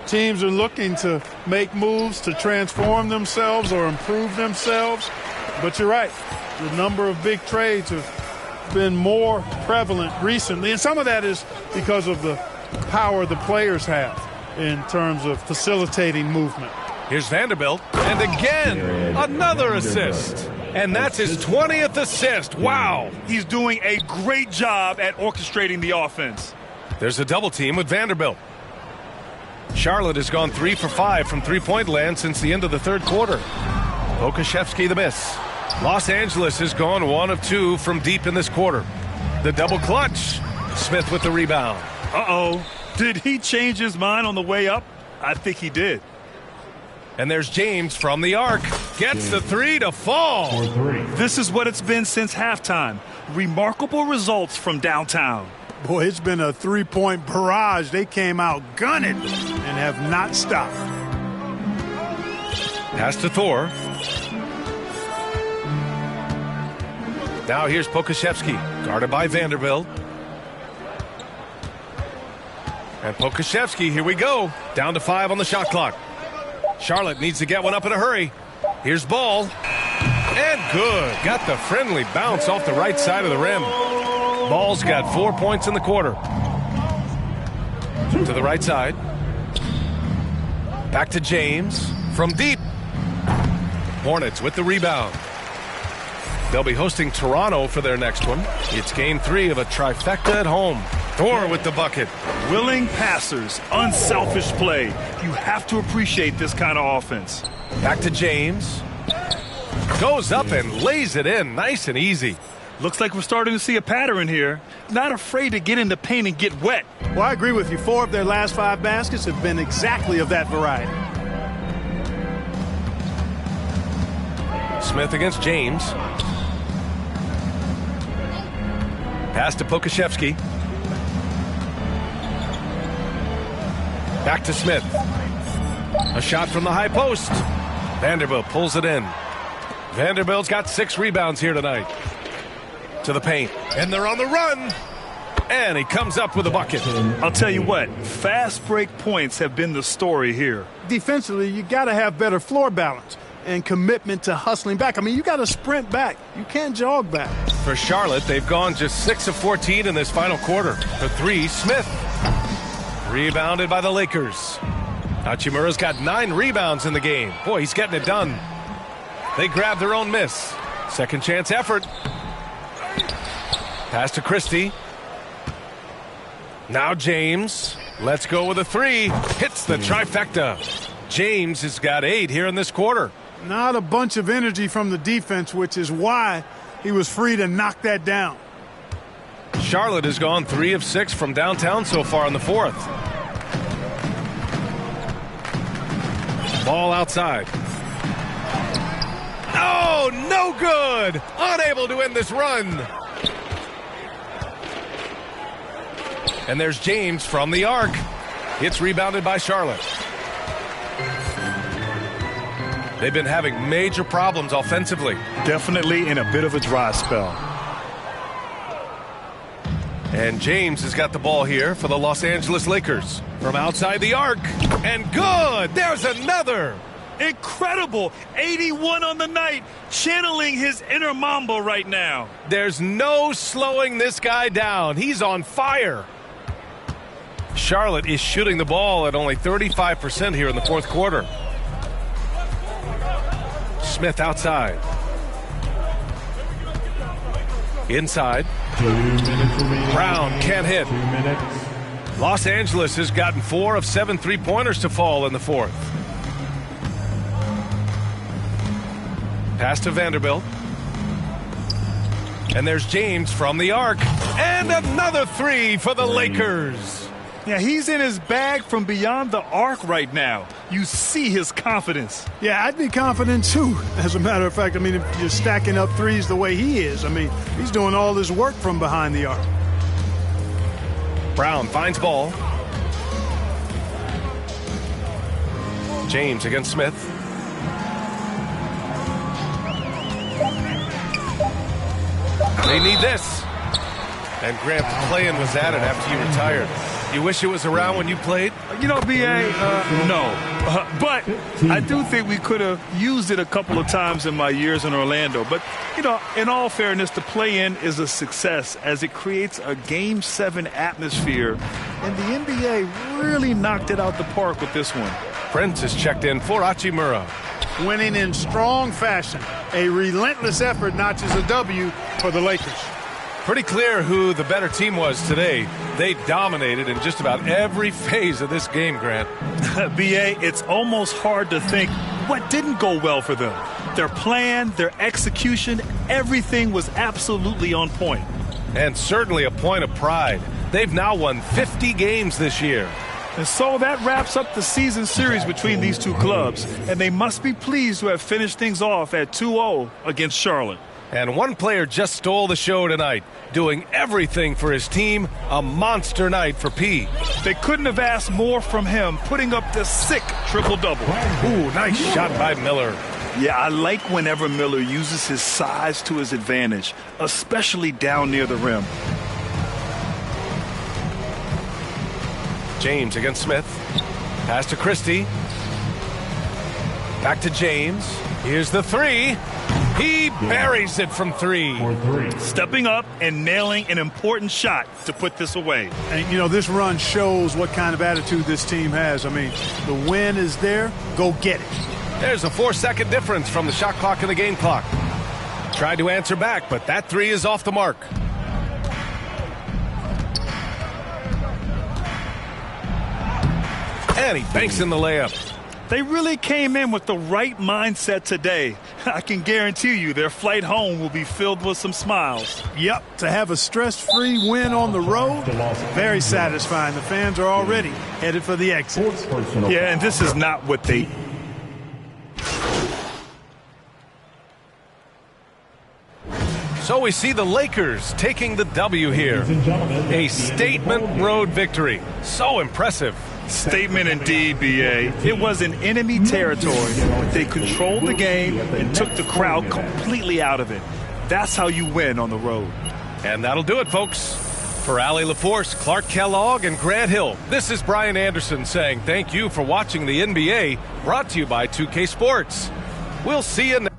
teams are looking to make moves to transform themselves or improve themselves. But you're right. The number of big trades have been more prevalent recently. And some of that is because of the power the players have in terms of facilitating movement. Here's Vanderbilt. And again, another assist. And that's his 20th assist. Wow. He's doing a great job at orchestrating the offense. There's a double team with Vanderbilt. Charlotte has gone 3 for 5 from three-point land since the end of the third quarter. Pokusevski the miss. Los Angeles has gone 1 of 2 from deep in this quarter. The double clutch. Smith with the rebound. Uh-oh. Did he change his mind on the way up? I think he did. And there's James from the arc. Gets the 3 to fall. This is what it's been since halftime. Remarkable results from downtown. Boy, it's been a three-point barrage. They came out gunning and have not stopped. Pass to Thor. Now here's Pokusevski, guarded by Vanderbilt. And Pokusevski, here we go. Down to 5 on the shot clock. Charlotte needs to get one up in a hurry. Here's Ball. And good. Got the friendly bounce off the right side of the rim. Ball's got 4 points in the quarter. To the right side. Back to James. From deep. Hornets with the rebound. They'll be hosting Toronto for their next one. It's game 3 of a trifecta at home. Thor with the bucket. Willing passers, unselfish play. You have to appreciate this kind of offense. Back to James. Goes up and lays it in nice and easy. Looks like we're starting to see a pattern here. Not afraid to get in the paint and get wet. Well, I agree with you. 4 of their last 5 baskets have been exactly of that variety. Smith against James. Pass to Pokusevski. Back to Smith. A shot from the high post. Vanderbilt pulls it in. Vanderbilt's got 6 rebounds here tonight. To the paint. And they're on the run. And he comes up with a bucket. I'll tell you what, fast break points have been the story here. Defensively, you got to have better floor balance and commitment to hustling back. I mean, you got to sprint back. You can't jog back. For Charlotte, they've gone just 6 of 14 in this final quarter. For 3, Smith. Rebounded by the Lakers. Hachimura's got 9 rebounds in the game. Boy, he's getting it done. They grab their own miss. Second chance effort. Pass to Christie. Now James. Let's go with a 3. Hits the trifecta. James has got 8 here in this quarter. Not a bunch of energy from the defense, which is why he was free to knock that down. Charlotte has gone 3 of 6 from downtown so far in the fourth. Ball outside. Oh, no good! Unable to end this run. And there's James from the arc. It's rebounded by Charlotte. They've been having major problems offensively. Definitely in a bit of a dry spell. And James has got the ball here for the Los Angeles Lakers. From outside the arc. And good! There's another! Incredible! 81 on the night, channeling his inner Mamba right now. There's no slowing this guy down. He's on fire. Charlotte is shooting the ball at only 35% here in the fourth quarter. Smith outside. Inside. Brown can't hit. Los Angeles has gotten 4 of 7 three-pointers to fall in the fourth. Pass to Vanderbilt. And there's James from the arc. And another 3 for the Lakers. Yeah, he's in his bag from beyond the arc right now. You see his confidence. Yeah, I'd be confident too. As a matter of fact, I mean, if you're stacking up threes the way he is, I mean, he's doing all this work from behind the arc. Brown finds ball. James against Smith. They need this. And Grant, playing was at it after you retired. You wish it was around when you played? You know, B.A., no. But I do think we could have used it a couple of times in my years in Orlando. But, you know, in all fairness, the play-in is a success as it creates a Game 7 atmosphere. And the NBA really knocked it out the park with this one. Prince is checked in for Hachimura. Winning in strong fashion. A relentless effort notches a W for the Lakers. Pretty clear who the better team was today. They dominated in just about every phase of this game, Grant. B.A., it's almost hard to think what didn't go well for them. Their plan, their execution, everything was absolutely on point. And certainly a point of pride. They've now won 50 games this year. And so that wraps up the season series between these two clubs. And they must be pleased to have finished things off at 2-0 against Charlotte. And one player just stole the show tonight, doing everything for his team. A monster night for P. They couldn't have asked more from him, putting up the sick triple-double. Ooh, nice shot by Miller. Yeah, I like whenever Miller uses his size to his advantage, especially down near the rim. James against Smith. Pass to Christie. Back to James. Here's the 3. He buries it from 3. Stepping up and nailing an important shot to put this away. And, you know, this run shows what kind of attitude this team has. I mean, the win is there. Go get it. There's a 4-second difference from the shot clock and the game clock. Tried to answer back, but that 3 is off the mark. And he banks in the layup. They really came in with the right mindset today. I can guarantee you their flight home will be filled with some smiles. Yep, to have a stress-free win on the road, very satisfying. The fans are already headed for the exit. Yeah, and this is not what they... So we see the Lakers taking the W here. A statement road victory. So impressive. Statement indeed, B.A. It was in enemy territory, but they controlled the game and took the crowd completely out of it. That's how you win on the road. And that'll do it, folks. For Allie LaForce, Clark Kellogg, and Grant Hill, this is Brian Anderson saying thank you for watching the NBA, brought to you by 2K Sports. We'll see you next